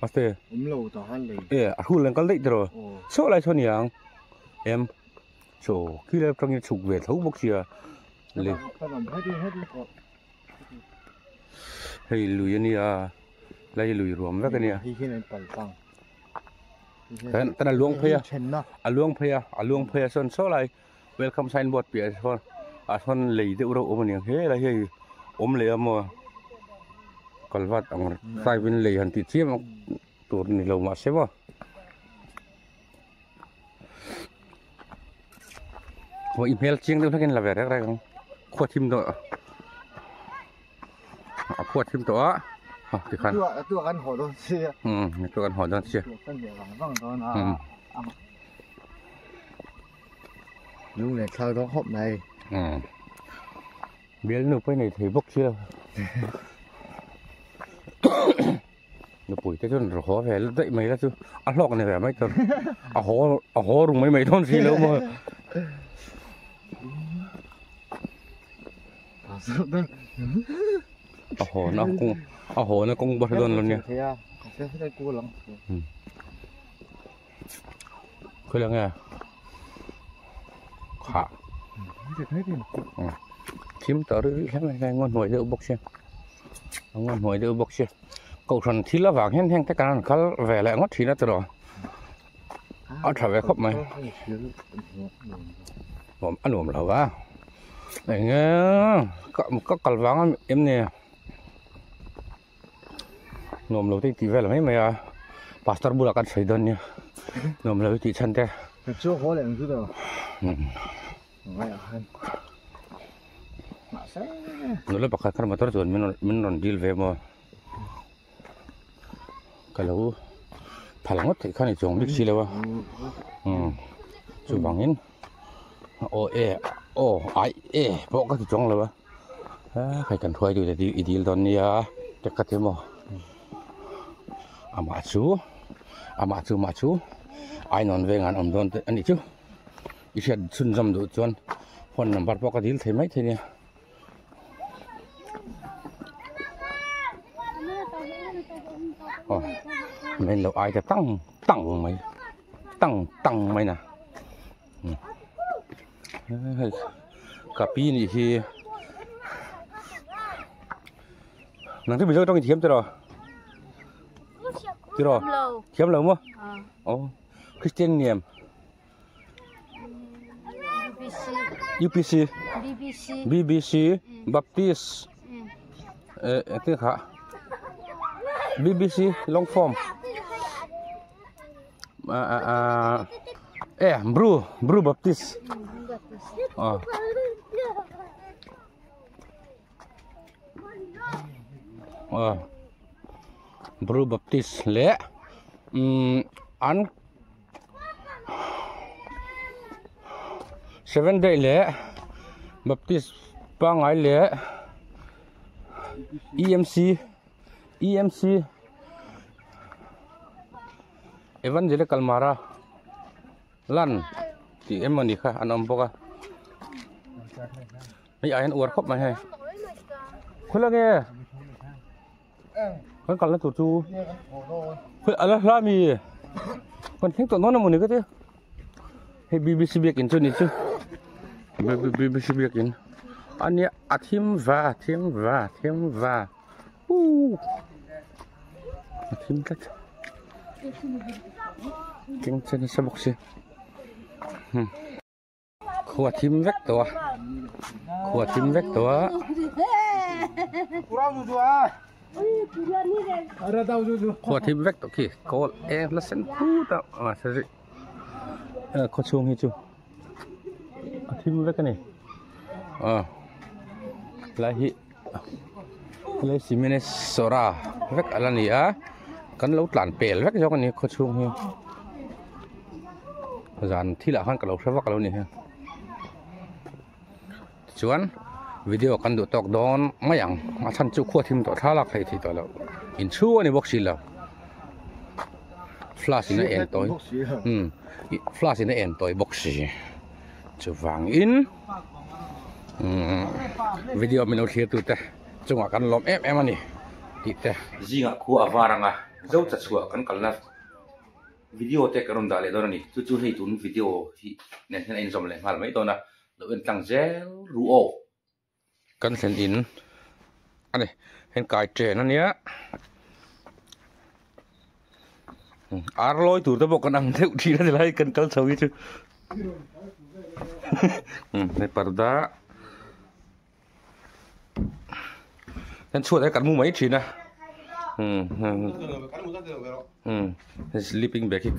à thế, lâu tao ăn lì, thu lên cái lít rồi, số lại cho nhàng, em, chỗ khi là trong những chục về thấu bốc xìa, lì, hay lùi như à, lại lùi ruộng vậy cái này, thế ta là luông phê luông phê son số lại, welcome sign board bịa son, son lì tự đâu ôm nhàng, thế là hay ôm lì mua còn vật ở tay bên lì hẳn thịt xiêm tụt này lầu mà xếp vào và email chiên đâu thấy là về đấy không khoa chim đó khoa chim đó thì khăn tôi ăn hỏi đâu xia tôi ăn hỏi đâu xia lúc này sau đó hộp này biết nước cái này thì bốc chưa nó bụi cái chân khó về dậy mấy là chứ ăn lọc này về mấy tầm hó đúng mấy thôn gì đâu mà hó nó cũng bật luôn luôn nha khơi là nghe khả chim tớ đấy cái ngon hồi đỡ bốc xem ngon hồi đỡ bốc xem cậu thần thì là vàng hen hen cái càng khá về lại ngót thì nó từ rồi ăn trở về khóc mày ăn uống là va này nghe có cල් vàng em nè nôm lâu thì về là mấy mày pastor bula kan xây đơn nha nôm lâu thì chân thế chưa có liền chứ đâu nó là bạc khăn mà tôi rồi mình còn deal về mà cái lẩu phải ngót thì khăn này trồng biết gì đâu chú bằng in bỏ cái thì trồng rồi phải cần thuê rồi thì đi đón đi chắc cái thế mà mà chú ai nói về ngàn đón anh đi chứ ít sẽ xuân dầm đủ chuan phần nằm bắt bỏ cái đi thấy mấy thế nè mình lâu aiจะตั้งไหมนะกับปีนี่ที่นั่งที่ไปเจอต้องกินเทียมตลอด chứ rồi khiếm lâu mua ô Christian niệm UPC BBC Baptist tiếng khác BBC long form Bru Baptist Bru Baptist lệ an 7 day lệ Baptist pa ngai lệ EMC Evangelical Mara lan thì em mình đi khai ăn ôm boka mấy ai ăn uống khóc mà hay khơi là nghe con còn là tổ chu khơi ăn là mi con thấy tụi nó là một người cái thế hay BBC biết in cho nên chứ BBC biết in anh ấy thêm va thêm cách kinh chân sao bốc xí khua thêm vétตัวkhua thêm vétตัวkì có em là sen pu tao sao vậy có chuông hay chưa thêm vét cái này lấy xí mene sora vét ở này á kan lâu tlan pel vét cho cái này có chuông hay dàn thi là han cả lâu sao vắt lâu này ha chuan video kan du tok don mayang ma chan chu kho thim to thala khai thi to lo in chu ani box la flash in en toy flash in en toy box chu wang in video min thia tu ta chunga kan lom em ani ti te zinga khu awaranga zo cha chua kan kalna video te karon dale don ni chu hei tun video hi nen hen in som le mal mai to na lo en tang zel ruo kan sen in ani hen kai tre na nia arloi tur ta bok kan ang theu thi na lai kan kal chau chu ne parda kan chuat ai kan mu mai thi na sleeping bag ki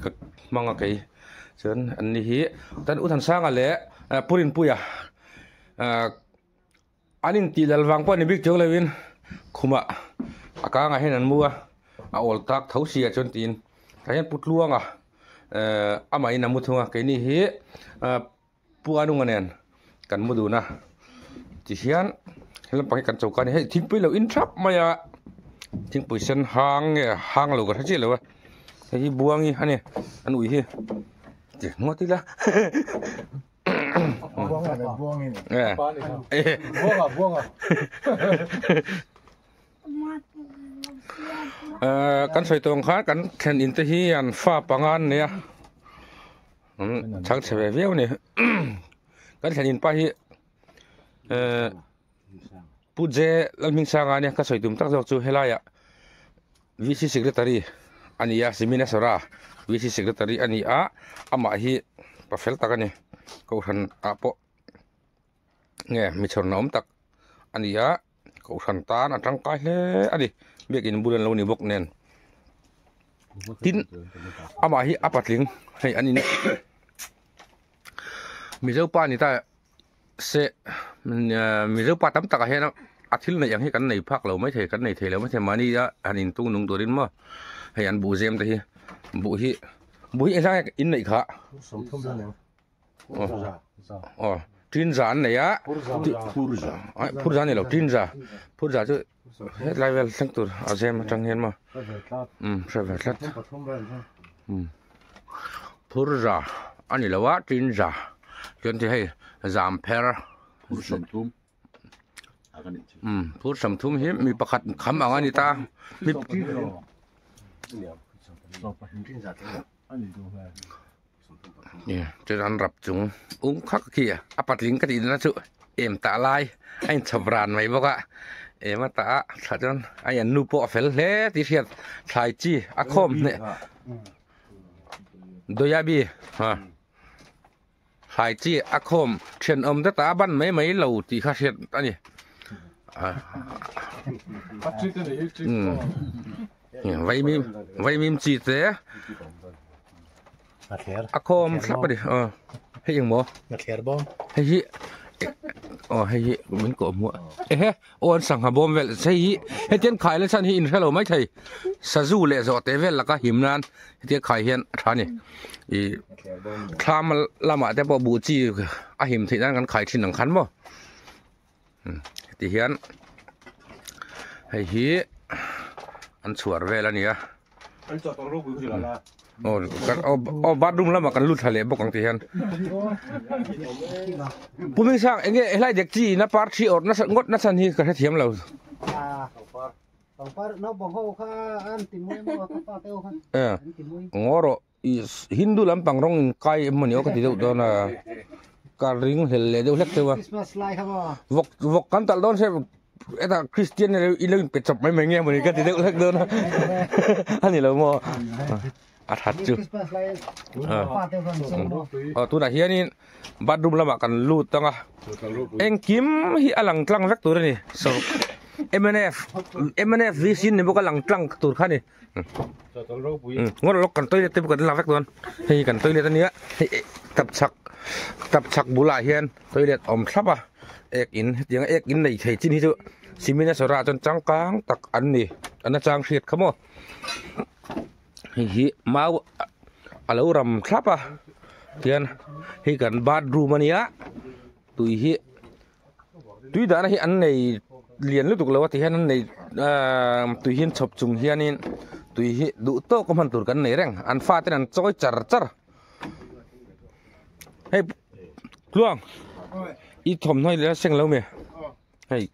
manga kai chen an ni hi tan u than sang ale purin puya anin ti lalwang pa ni big chong lewin khuma aka nga hen an mua a ol tak thosia chon tin thayan putluanga amai na muthunga ke ni hi pu anu nganen kan mudu na ti hian helam pa kan chaukan he thing pui lo in trap maya thing pui sen hang lo ga thachi lo hi buangi ani an ui hi ti ngoti la buông kan soi tong kha kan then in te hi an fa pangan ne chang chhe veu ne kan then in pa hi puje lalming sanga ne ka soi tum tak jok chu helaya VC secretary ania simina sora VC secretary ania ama hi profel takani ko han apo nge mi chon nom tak ania ko han tan atang kai le ani bekin bulan lo ni bok nen tin ama hi apatling hei ani ne mi zo pa ni ta se mi zo pa tam tak a hena athil na yang hi kan nei phak lo mai the kan nei the lo mai the mani ya anin tung nung turin ma hei an bu jem ta hi bu hi ra in nei kha tin giản này á phur giản này là tin giả phur giả chứ hết lại về sang tur ở xem trong hiên mà sẽ về hết phur giả anh này là quá tin giả cho nên hay giảm per phur sầm thum hiếm mi bạc khăm ở anh ta mi cho nên rập chúng uống khắc kia apat lính cái gì nó chịu em tạ lai anh chập ràn mày bác ạ mà ta thật chân ai ăn nupo phải lẽ thì thiệt thay chi à không nè đôi ya bi ha thay chi à không chuyện ta ban mấy lâu thì khác thiệt anh nhỉ vậy mìm chỉ thế à không sắp đi hayยังบ่hay hay mình có mua ôn sang hà bom vel sei hay tiền khai lên san hi in hello mấy thầy sa du lệ rõ tế vel là cả hiểm nan tiền khai hiện thà này tham là mà để bỏ bù chi à hiểm thì đang khai trên đằng khánบ่thì hiện hay anh chuột vel là nhỉ anh chuột tao rô bự gì là bắt đúng lắm mà cần lút thale bốc ang tihan puming sang enge helai dek chi na par thi or na ngot na san hi ka thiam lo no bong ho kha an timoi mo ka pa teo kha ngoro hindu lam pang rong kai monio ka ti do na ka ring hel le do lek tewa Christmas lai kha ba vok kan tal don se eta Christian ilung pe chop mai mai nge moni ka ti do lek do na ani lo mo thật chứ tôi đã hiểu nên bắt đúng là mà cần lút tăng à anh kiếm hi alang trăng vector này so MNF vi xin này bukan alang trăng tur kan này ngon lo cần tôi tiếp cần làm vector hay cần tôi lihat này tập chak bula hiền tôi lihat sắp à ek in này thấy chín hi chứ simina sora chọn trăng cang tak anh này anh trăng thiệt không hi mau alo ram thlapa tian hi kan bathroom ania tui hi tui da na hi an nei lian lu tuk lo ti han nei tui hin chop chung hianin tui hi du to ko man tur kan nei reng an fa ten an choi char hey luang i thom noi le seng lo me hey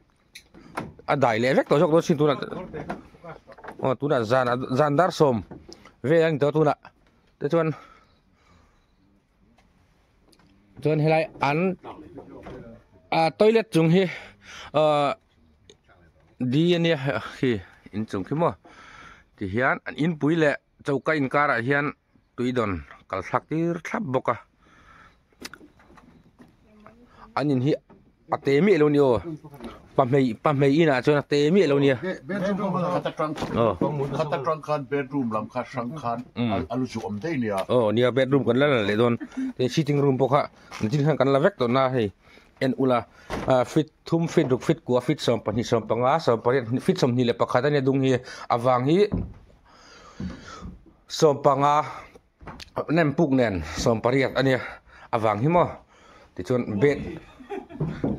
a dai le vek to jok do sin tu na zan dar som về anh tớ tu nè, tớ chuan lại ăn toilet chung hi đi anh hi in chung khi mà thì hian an in pui lệ châu cái in cara hian tui don kal thak tir thap boka an in hi ate mi lo ni o pam mei ina chuan ate mi lo ni bedroom khata trunk khan bedroom lam kha sang khan alu chu om dei nia nia bedroom kan la le don te sitting room pokha jin khan kan la vek to na hei en ula fit thum fit duk fit kwa fit som pani som panga som pari fit som ni le pakha ne dung hi awang hi som panga nem puk nen som pari ania awang hi mo ti chon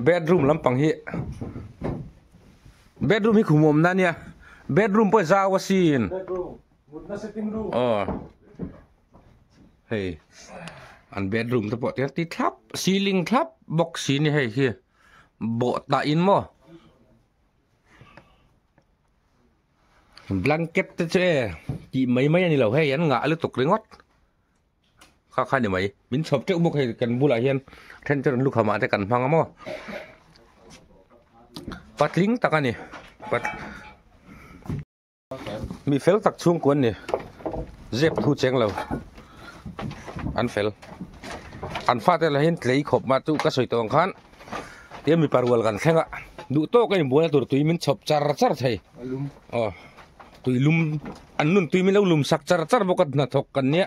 bedroom lampang hi bedroom hi khumom na nia bedroom po zawa sin bedroom mutna sitting room hey an bedroom to po ti thap ceiling thap box ni hey hi bo ta in mo blanket te che ki mấy ani lo hey an nga lu tuk ringot kha ni mai min chop te bok hey kan bula hian then chon lu khama te kan phang mo patling takani pat mi fel tak chung kon ni zep thu cheng lo an fel an fa te la hin tlei khop ma tu ka soi tong khan te mi parwal kan thenga du to ka imbual tur tui min chop char thei tui lum an nun tui min lo lum sak char bokat na thok kan nia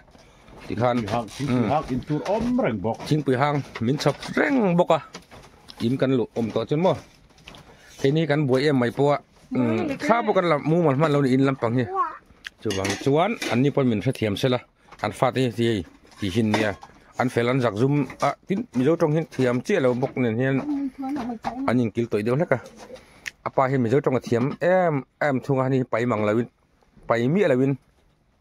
ti khan hang in tur om reng bok ching pui hang min chop reng boka im kan lu om to chun mo thế này kan buai em mai po kha bo kan la mu man lo ni in lam pang hi chuan an ni pon min tha thiam sela an fa te ti hin nia an felan jak zum tin mi zo tong hin thiam che lo bok nen hian an in kil toi deu leka apa hi mi zo tong thiam em thunga ni pai mang lawin pai mi lawin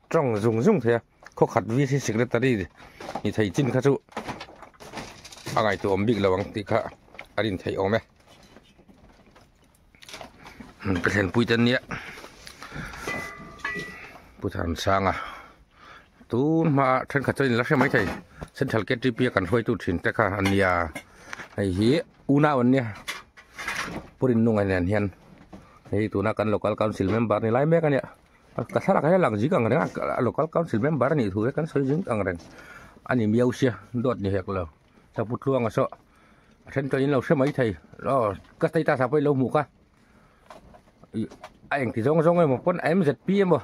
trong zung thia kho khat vi si secretary ni thai chin kha chu angai to om big lawang ti kha arin thai ome cái thằng pui chân nhé pui thằng sang tu mà thân khát chơi là xem mấy thầy sân thal kết tripia cần phơi tu thìn tất cả anh nhà hay hi una anh nhé purin nung anh hiền hei tu na kan local council member ni lai me kan ya ka sala ka lang ji kang reng local council member ni thu kan soi jing kang reng ani miau sia dot ni hek lo sa put luang so sen to in lo se mai thei lo ka tai ta sa pai lo mu ka anh thì giống giống một con em giật pia mà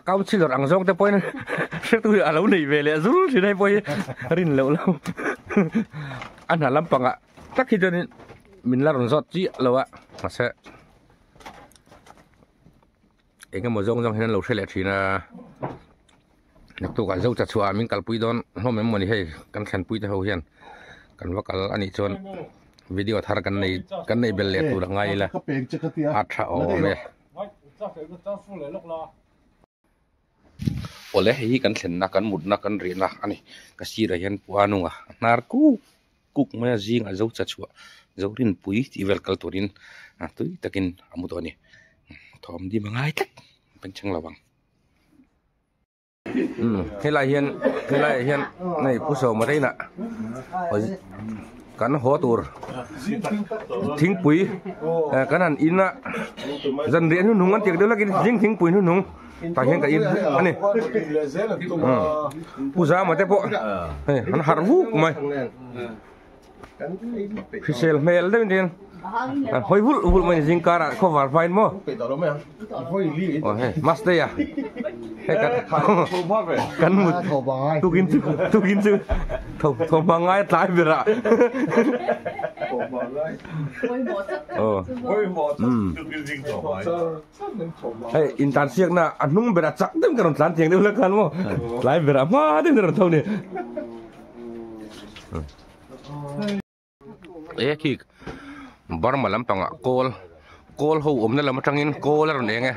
cao chỉ là ăn giống tới poi sẽ tôi à lâu này về lại rút thì đây poi rin lâu lâu anh là lắm bằng ạ chắc khi cho nên mình là rồng giọt chị lâu ạ mà sẽ anh cái một giống giống nên lâu sẽ lại chỉ là nhắc tôi cả dâu chặt xóa mình cắt pui đón hôm em muốn đi hay cắn khăn pui tới hậu hiền cắn vào cắn anh ấy chọn video thar kan nei bel le tu rangai la atha o me ole hi kan thlen na kan mut na kan ri na ani ka si ra hian puanunga nar kuk ma jing a zo cha chua zo rin pui ti vel kal turin a tui takin amutoni thom di mangai tak panchang lawang helai hian nei pu so ma dei na kan ho tur thing pui kan an ina zan rian nu ngan tiek de la kin jing thing pui nu nung ta hian ka in ani puja ma te po an har hu mai fisel mel de din an hoi hul mai jing kara ko war fain mo oh he mas de ya he kan mut tu kin chu thom mangai tai bira hey intan siak na anung bera chak dem kan tan tiang de la kan mo lai bera ma dem de thau ni ki bar malam panga kol ho om na lam tangin kol ron enge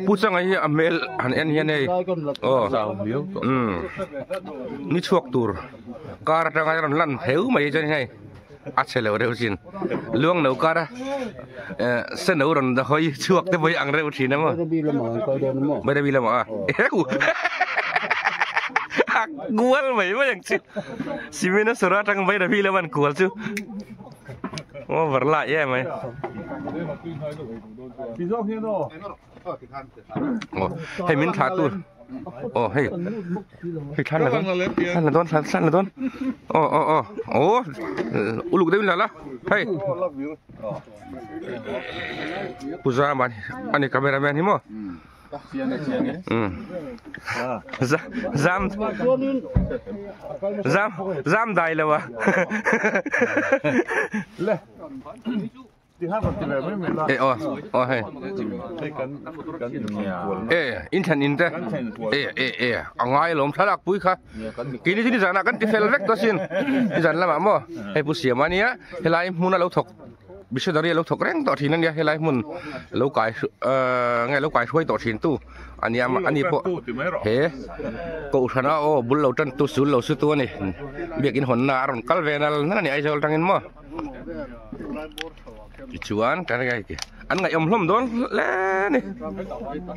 puchang ai amel an en hian ei ni chuak tur kar tanga ron lan heu mai chen hai a chelo reu chin luang no kara se no ron da hoi chuak te boi ang reu chin na mo mai da bi la ma gual mai ma yang chi simina sura tang mai da bi la man gual chu oh verla ye mai oh hey min tha tu oh hey than la don oh uluk de la hey puja man ani cameraman hi mo zam dai lawa le ti ha pat le me la hey in than in te angai lom thalak pui kha kini ni jana kan ti fel rek to sin jan lama mo hey pu sia mania helai muna lo thok bisa dari lo thok reng to thinan ya helai mun lo kai ngai lo kai thui to thin tu ani po he ko thana o bul lo tan tu sul lo su tu ni biakin hon na ron kal venal na ni ai jol tangin mo chuan kan ngai ki an ngai om hlom don le ni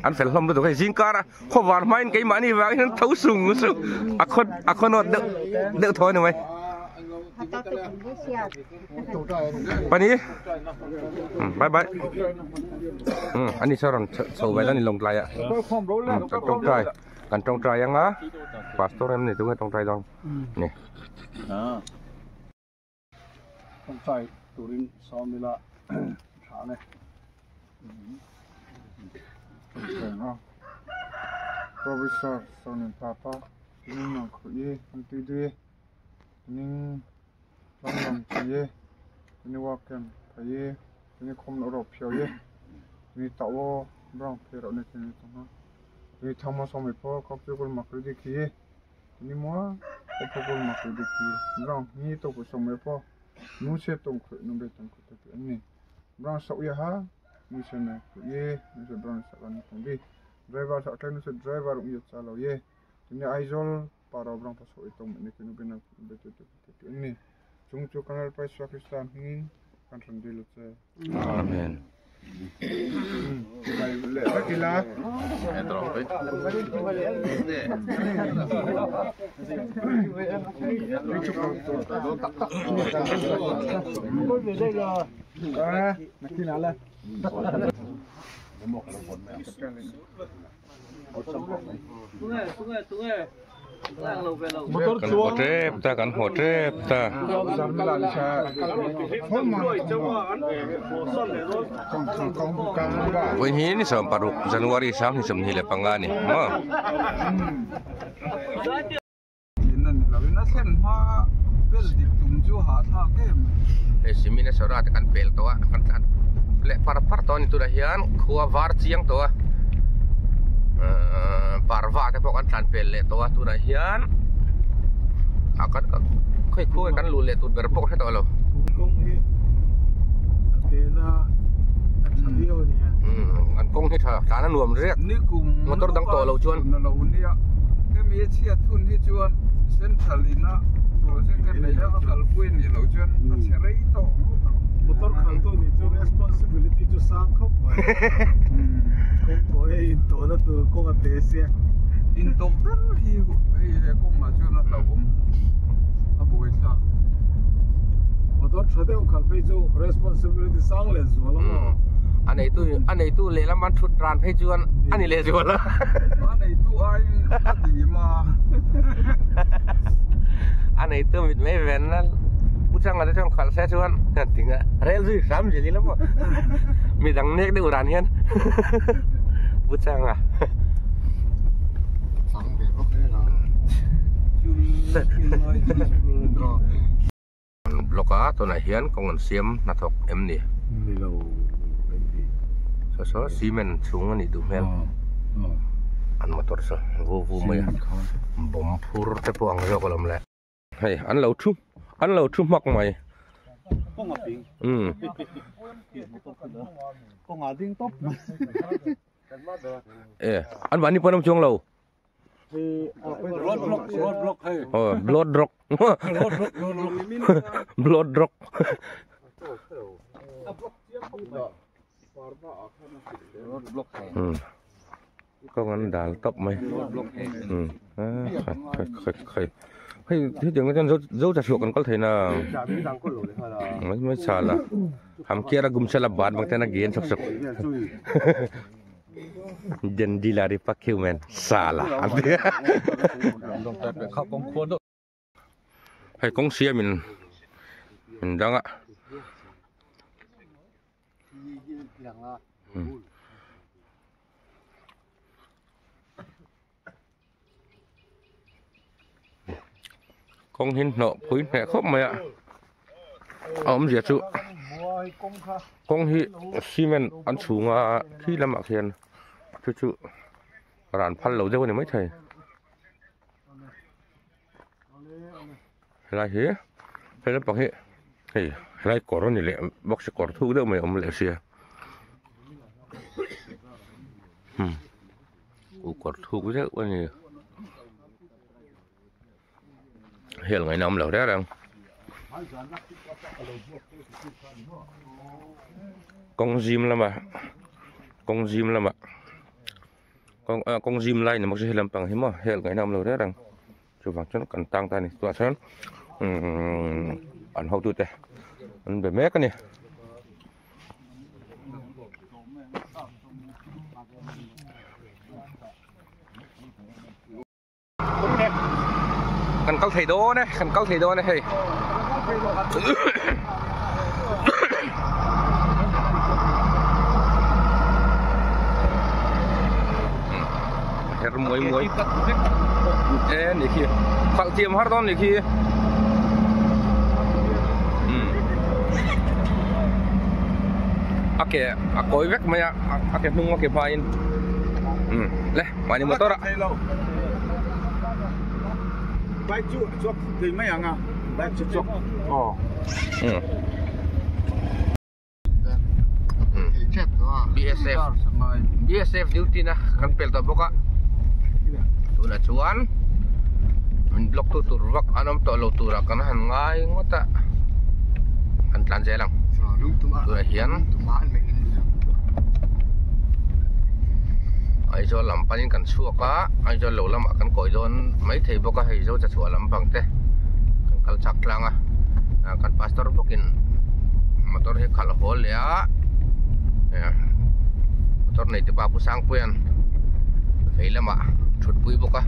an fel hlom do kai jingkara kho war main kai mani wa hin thau sung su akhon de thoi ni mai pani bye anh đi sao rồi sầu vậy là đi lồng lại ạ cần trồng trai ăn á pastor em này tôi nghe trồng trai đâu nè trồng trai tụi mình sau này là thả này professor sau này papa nhưng mà khởi không tùy tùy nhưng làm gìนี่ว่ากันไปนี่คมเรารบเพียวนี่ตัวร้องเพลงเราเนี่ยนี่ตรงนั้นนี่ทำมาสมัยพ่อเขาเกี่ยวกับมักรีดิคีนี่มัวเขาเกี่ยวกับมักรีดิคีร้องนี่ตัวผู้สมัยพ่อนู้เชื่อตรงขึ้นนู้เบ็ดตรงขึ้นตัวอันนี้ร้องสาวยาฮะนู้เชื่อเนี่ยนี่เชื่อร้องสักวันตรงนี้driverสักทีนู้เชื่อ driver อุ้ยจ้าเรานี่ไอจอลปาราบร้องภาษาอีตรงนี้คือนู้เป็นนักเบ็ดตัวนี่จงจูกันเอาไปสวากิสถานหินกันทันดีลุเซ่ amen Kan hotrep ta kan hotrep ta. Với hi ni som paruk Januari sam ni som ni le pangani. Ma. Eh simina sora ta kan pel to kan kan le par ton itu dah hian khua var chiang to parva te pok an tlan pel le to tu dah hian akan khoi kan lu le tu ber pok he to lo an kong he tha ta na nuam rek motor dang to lo chuan cái miếng chia thun hi chuan centralina project cái này nó khal quên ni lo chuan nó sẽ lấy to motor khal to ni chu responsibility chu sang khop mai kong ko in to na tu ko ga te sia in to hi ko ma chuan na lo a boi sa motor thade khal pe chu responsibility sang le zo lo anh ấy tu lệ lắm ăn thụt tràn hay chưa anh ấy lệ rồi là anh ấy tu ai gì mà anh ấy tu mình mấy ven là bút sang là trong khảo xe chưa anh tiếng à rẻ gì sắm gì lắm mà mình đang nét được đàn hiên bút sang à block á tôi này hiên còn còn xiêm nát thọc em nè so cement chung ani du mel an motor sa vu mai bom phur te po ang yo kolom le hey an lo thu mak mai kong a ping kong a ding top an bani panam chung lo road block hey blood rock blood rock có ngân đà tóc mày hay thế chẳng có dấu chặt chuột còn có thể là mới xả là hàm kia là gum xe là bán bằng tên là ghiền sọc sọc dân đi là đi phát kêu men xả là hay con xe mình đang ạ con hin nọ phối nè khóc mày ạ ôm gì chú con hi cement ăn xuống khi làm mặc hiền chú rán phăn lẩu dâu này mấy thầy lại thế hay là bằng hệ thì lại có rồi lẹ bóc sẽ có thu đâu mày ông lẹ xìa có thu cái đấy quan gì hiện ngày năm lẩu đấy đang con gym lắm mà con gym lại này một cái làm bằng hiếm mà hiện ngày năm lẩu đấy đang chụp vào cho nó cần tăng tay này tỏa sáng ăn hậu tụt đây ăn bể mét cái này cần câu thầy đô này hey muối này kia phạo tiêm hát con này kia coi vét mày nung main leh mani motor bay chuột thì mấy hàng à bay chuột BSF duty na kan pel to boka tu na chuan min block tu turwak anom to lo tura kan han ngai ngota kan tlan je lang tu na hian ai cho làm panin kan chua ka ai cho lo lama kan koi don mai thei boka hei zo cha chua lam bang te kan kal chak langa kan pastor bokin motor he khal hol ya motor nei te pa pu sang puyan fei lama thut pui boka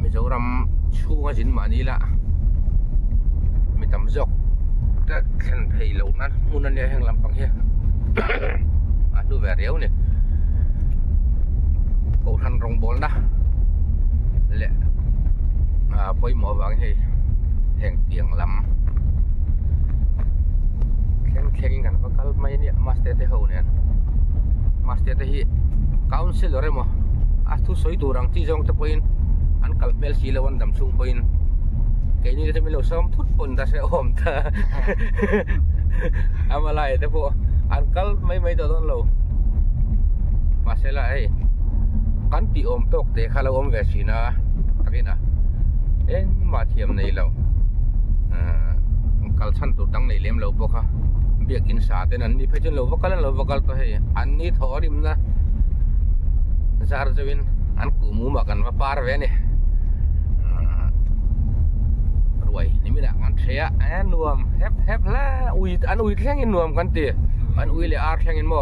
Mizoram chunga jin mani la mi tam jok ta khen thei lo nan munan ya heng lampang he a lu ve riau ni ko than rong bol na le poi mo wang he heng tiang lam khen kan ko kal mai ni master te ho ne master te hi council re mo a thu soi durang ti jong te poin an kalmel silawan dam sung poin cái như thế mình lâu sớm thút bồn ta sẽ ôm ta ama lại thế bộ ăn cắt mấy đồ đó lâu mà sẽ lại cắn tị ôm tóc để khai lâu ôm về xí na cái nào em mà thiềm này lâu cắt săn tụt đắng này liếm lâu bốc ha việc in xả thế này đi phải chân lâu bốc cắt tôi hay ăn ní thỏ đi mà ra rồi bên ăn củ mũ mà cần mà par về này rồiนี่มีหนักอันเสียอันนวมแฮบละอันอุยแข่งอินนวมกันตีอันอุยเลยอาร์แข่งอินโม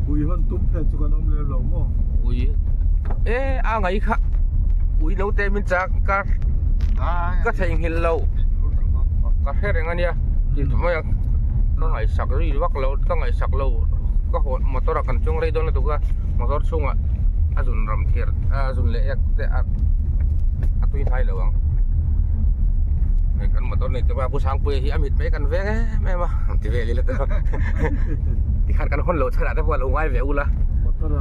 อุยฮันตุ้มเพชรกันน้องเลี้ยงเราโมอุยไงค่ะอุยน้องเตมินจากก็แทงหินเราก็แค่อย่างนี้ที่ทำไมก็ไงสักรีวักเราก็ไงสักเราก็หดมอเตอร์กันช่วงไรโดนตัวก็มอเตอร์ช่วงอาจุนรำเทียร์อาจุนเล็กแต่ตุยไทยเหรอวังkan motor ni coba aku sangpui hi amit pe kan ve me ma ti ve li la to ti khan kan hon lo thara ta pwa lo ngai ve ula motor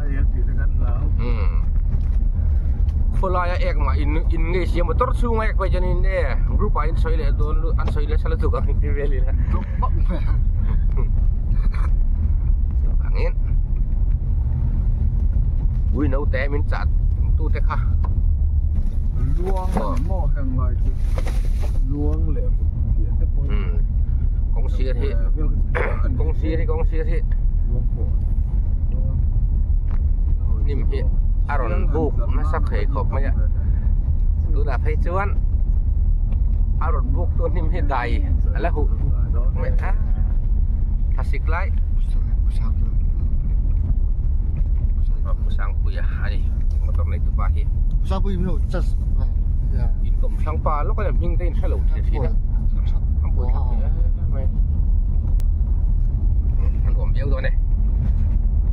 ai ya ti kan la khola ya ek ma in nge sia motor chu ngai pe jani ne group in soi le don an soi le sala tu ka ti ve li la angin ui nấu té min chat tu te kha luang mò hàng lại chứ luang lệ hiện thế thôi công xia thì niệm hiện aron buộc nó sắc hệ khop mấy ạ tôi đã thấy chưa anh aron buộc tôi niệm hiện đại là hụ mẹ á thật xịt lại sang quỳ hay mà tầm này tụi ba hi sao bây giờ chắc in cầm sang pa lúc này mình tên sẽ lẩu thì đó không buồn mày anh còn béo rồi này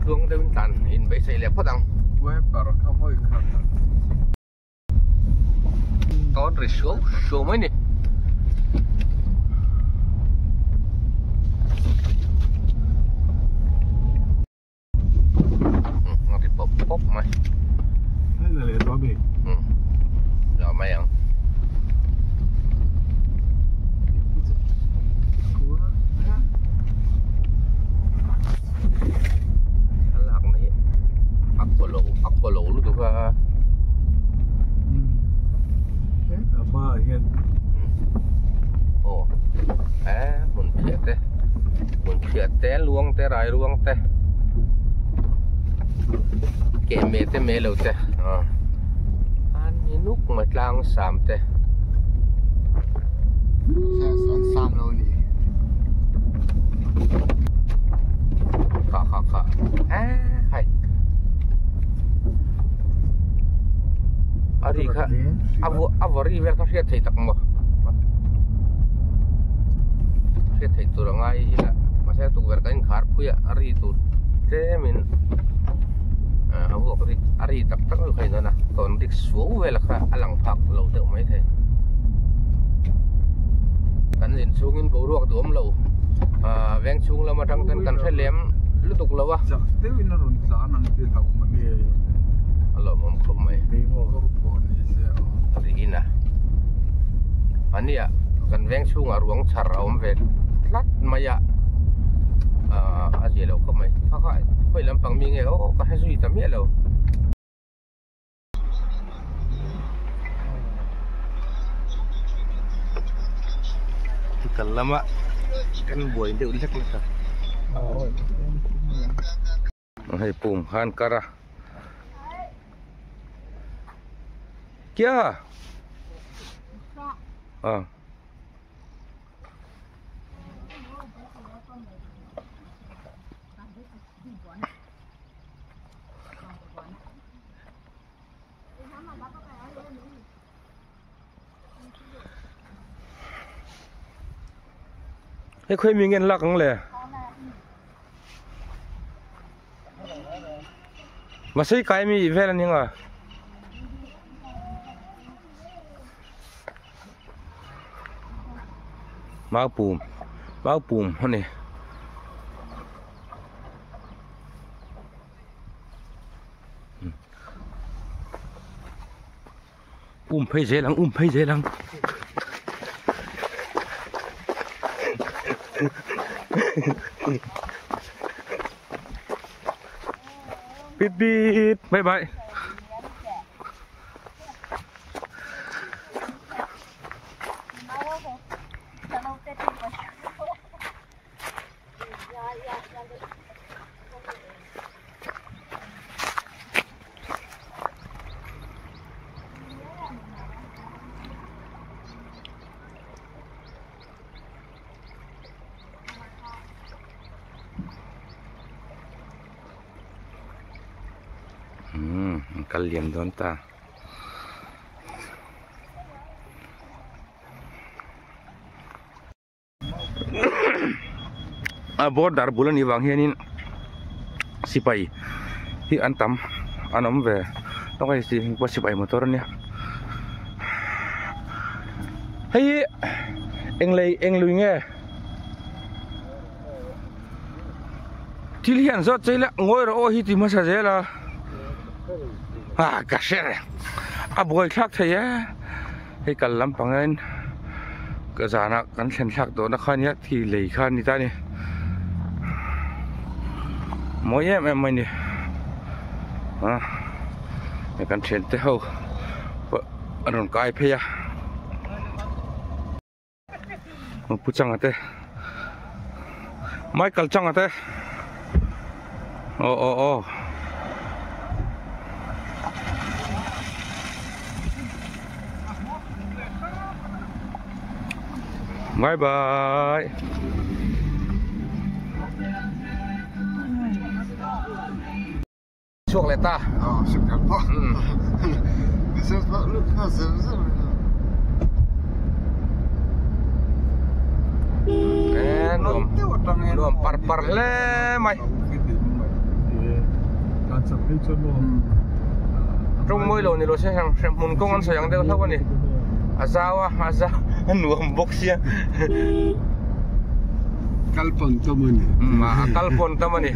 thương đến tàn in bể xây lẹp phát đằng quay bảo không hơi khát to rồi số mấy nè ngọt thì bốc mày hay là lệ đó bị rồi mày ăn lạc này ấp của lỗ luôn được ha hết ở ba hiện ồ muốn thiệt té luông té rải luông té kể mê lâu té nút mà lang sàm te sàm lâu nhỉ khả hay ari kha avari ver kha se thei tak mo se thei tu rangai ila masa tu ver kain khar phuya ari tu te min abu ari tak khai na ton dik suo ve la kha alang phak lo te mai the kan in sungin bo ruak dom lo veng chung la ma thang tan kan se lem lu tuk lo wa chắc thế vì nó run sa nang ti thau ma ni alo mom khom mai cái mo ko ni se ari ina ania kan veng chung a ruang char om ve lat maya a je lo khom mai kha khoi lam pang mi nge o ka ha zui ta mi lo kan lama kan buai dia ulik lah. Hai pum khan kara. Kya? Ah. Thế khuyên mình nghe lạc không lẽ mà xây cái mi về là những à bao bùm hơn này phải dễ lắm Bit bye bye. Kalian doon ta. Border bulan ibang hianin sipay hi antam anom ve okay si sipay motor niya hey englui nge tilhian zot chela ngoi ro hi ti masa jela kasher aboy khak thaya he kallam pangain ka jana kan thlen thak do na khania thi lei khan ni ta ni mỗi em mình đi kan thlen te ho aron kai pheya puchang ate Michael chang ate oh bye bye. Chuộc lại ta. Chuộc lại ta. This is what look as nuam par le mày. Trong môi lồn này lo sẽ muốn công an sayang đeo thâu này. Azawa nuam boxia. Kalpon tamani. Kalpon tamani.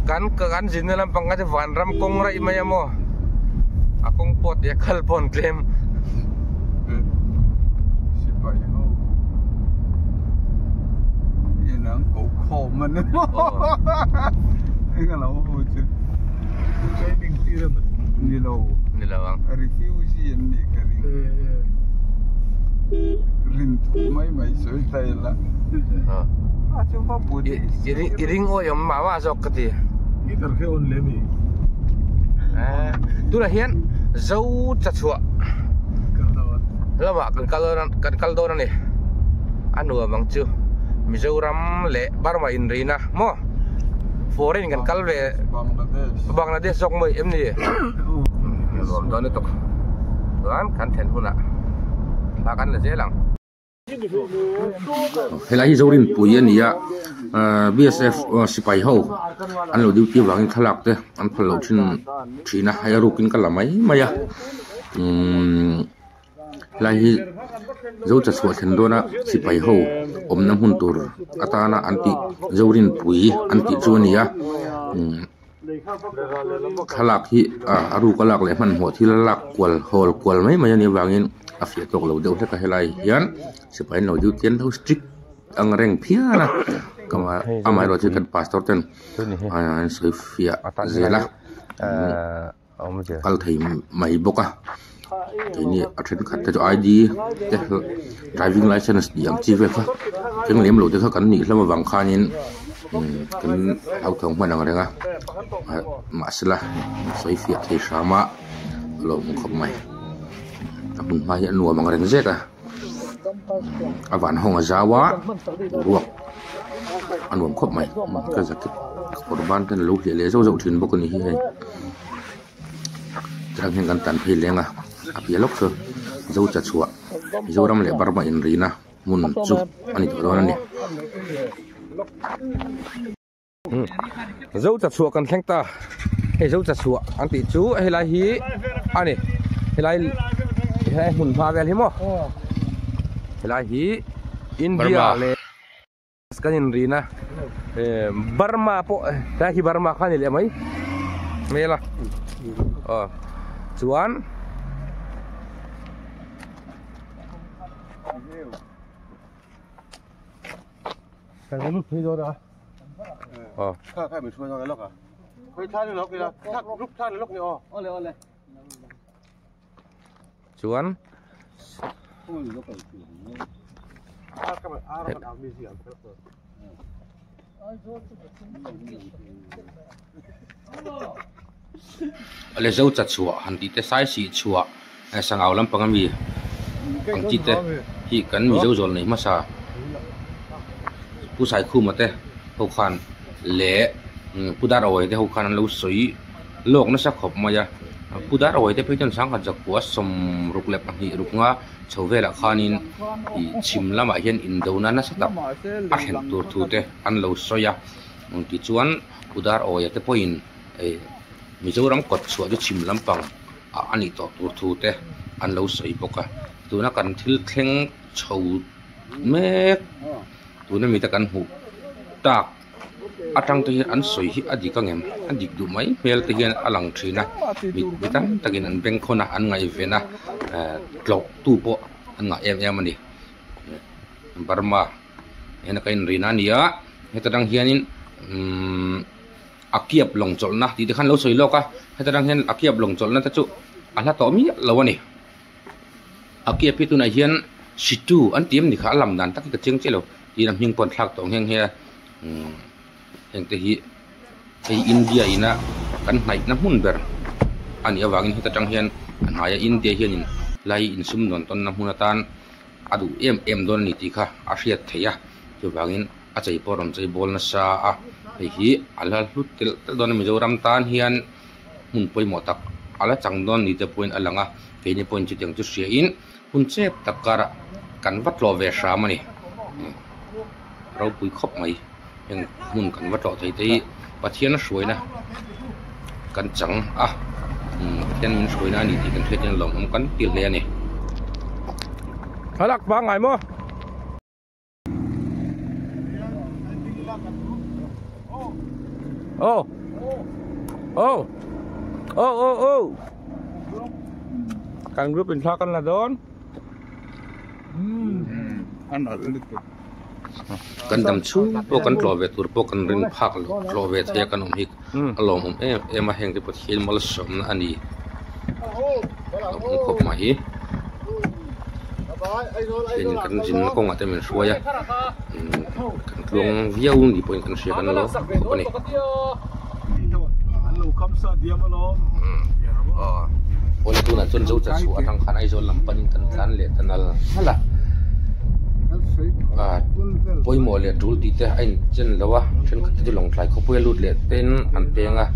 Kan sini lang pangkat van ram kong rai maya mo. Akong pot ya kalpon claim. Sipay ho. Yan ang common. Ang alaw ho chứ. Training tira man. Nilawang. Refugee yan ni karing. Rin may soy tayo la. Cuma buat. Iring o yung mawa sok kati. Itar ke on lemi. Tu lah hian zau chachua. Lama kan kaldoran ni. Anu abang chu. Mizoram le Burma Inrina mo. Foreign kan kalwe Bangladesh sok mo em ni. Lom don tok. Kan ten huna. Makan là dễ lắm. Thế là zorin puyen ya BSF sipai ho an lo duty wangin thalak te an phalo thina hayarukin kalamai maya lai zo cha chwa then dona sipai ho omna hun tur atana anti zorin pui anti chuania thalak hi aru kalak le man ho thilak kwal hol kwal mai maya ni wangin afia tok lo deuh ka helai hian sipai no du tian tho strict ang reng phia na kama amai ro chikan pastor ten an soifia zela kal thei mai boka ini a then khat te ID te driving license yang chi ve kha keng lem lo te kha kan ni hlama wang khanin kan hau thong man ang renga ma sila soi fiat the sama lo khop mai apun ma ya nuwa mang reng zeka awan hong azawa ruak anwam khop mai ka zakit korban kan lo hi le zo zo thin bok ni hi trang hen kan tan phei lenga apia lok so zo cha chua zo ram le bar ma in rina mun chu ani to ron ni zo cha chua kan thleng ta he zo cha chua an ti chu he lai hi ani he lai he hun pha vel hi mo he lai hi India le kan in rina Burma po ta hi Burma khan le mai mela chuan cái nó lúc thấy rồi đó khai mình xuôi cái lốc à khơi than cái lốc kia thắt lúc than cái lốc này ô lê chuan le zo cha chua han ti te sai si chua sangau lam pangami ang ti te hi kan mi zo zol nei ma sa pu sai khu ma te ho khan le pu da roi te ho khan lo soi lok na sa khop ma ya pu da roi te pe jan sang ka jak kwa som ruk le pang hi ruk nga chove la khanin i chim lama hian in do na sa ta a hen tur thu te an lo soya ti chuan pu da roi te poin Mizoram kot chua du chim lampang ani to tur thu te an lo soi boka tuna kan thil thleng chho mek tuna mi ta kan hu tak atang te an soi hi adi ka ngem adik du mai mel te hian alang thina mi tam takin an beng khona an ngai vena tlok tu po an nga em ani Burma ena kain rina nia hetadang hianin akiap long chol na ti khan lo soi loka hetadang hen akiap long chol na ta chu ala to mi lawani akiap pi tu na hian situ an tim ni kha lam dan tak ka cheng chelo ti ram hing pon thak tong heng he heng te hi ei India ina kan nai na mun ber ani awangin hetadang hian an haya India hian in lai in sum non ton na hunatan adu em don ni ti kha a hriat theya chu wangin a chei poron chei bol na sa a hi ala hlutil don Mizoram tan hian mun poi mo tak ala changdon ni te point alanga ke ni point chi teng chu sia in hun chep takara kan wat lo ve sha mani ro pui khop mai eng mun kan wat lo thei te pathian shuai na kan chang ken min shuai na ni ti kan theten lom kan til le ani halak ba ngai mo kan group in thakan la don an al kan dam chu po kan tlo ve tur po kan rin phak tlo ve the kan hik alom em a heng te pathil mal som na ani khop ma hi in kan jin ko nga te men suaya kan tlong viau ni point kan sia kan lo ko ni an lo kham sa diam lo pon tu na chon zo cha chu atang khan ai zo lam panin kan tlan le tanal hala poi mo le tul ti te ain chen lawa chen khat ti long thlai kho poi lut le ten an penga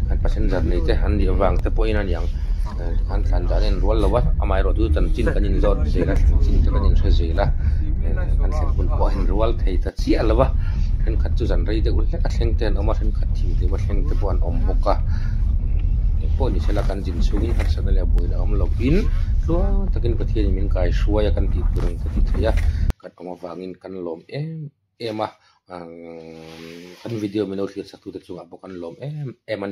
an passenger nei te han ni wang te poi na yang an tlan da nen rol lawa amai ro tu tan chin kanin zot zela chin te kanin thre zela an se pun po hen rol thei ta chi alawa chen khat chu zan rei te ul ka thleng ten oma chen khat thi te ma thleng te pon om boka po ni sela kan jin sugin har sana le boina om login lo takin pathian min kai shuaya kan ti turang ti thaya kan oma wangin kan lom ema kan video meno thir saktu te chunga bokan lom em ani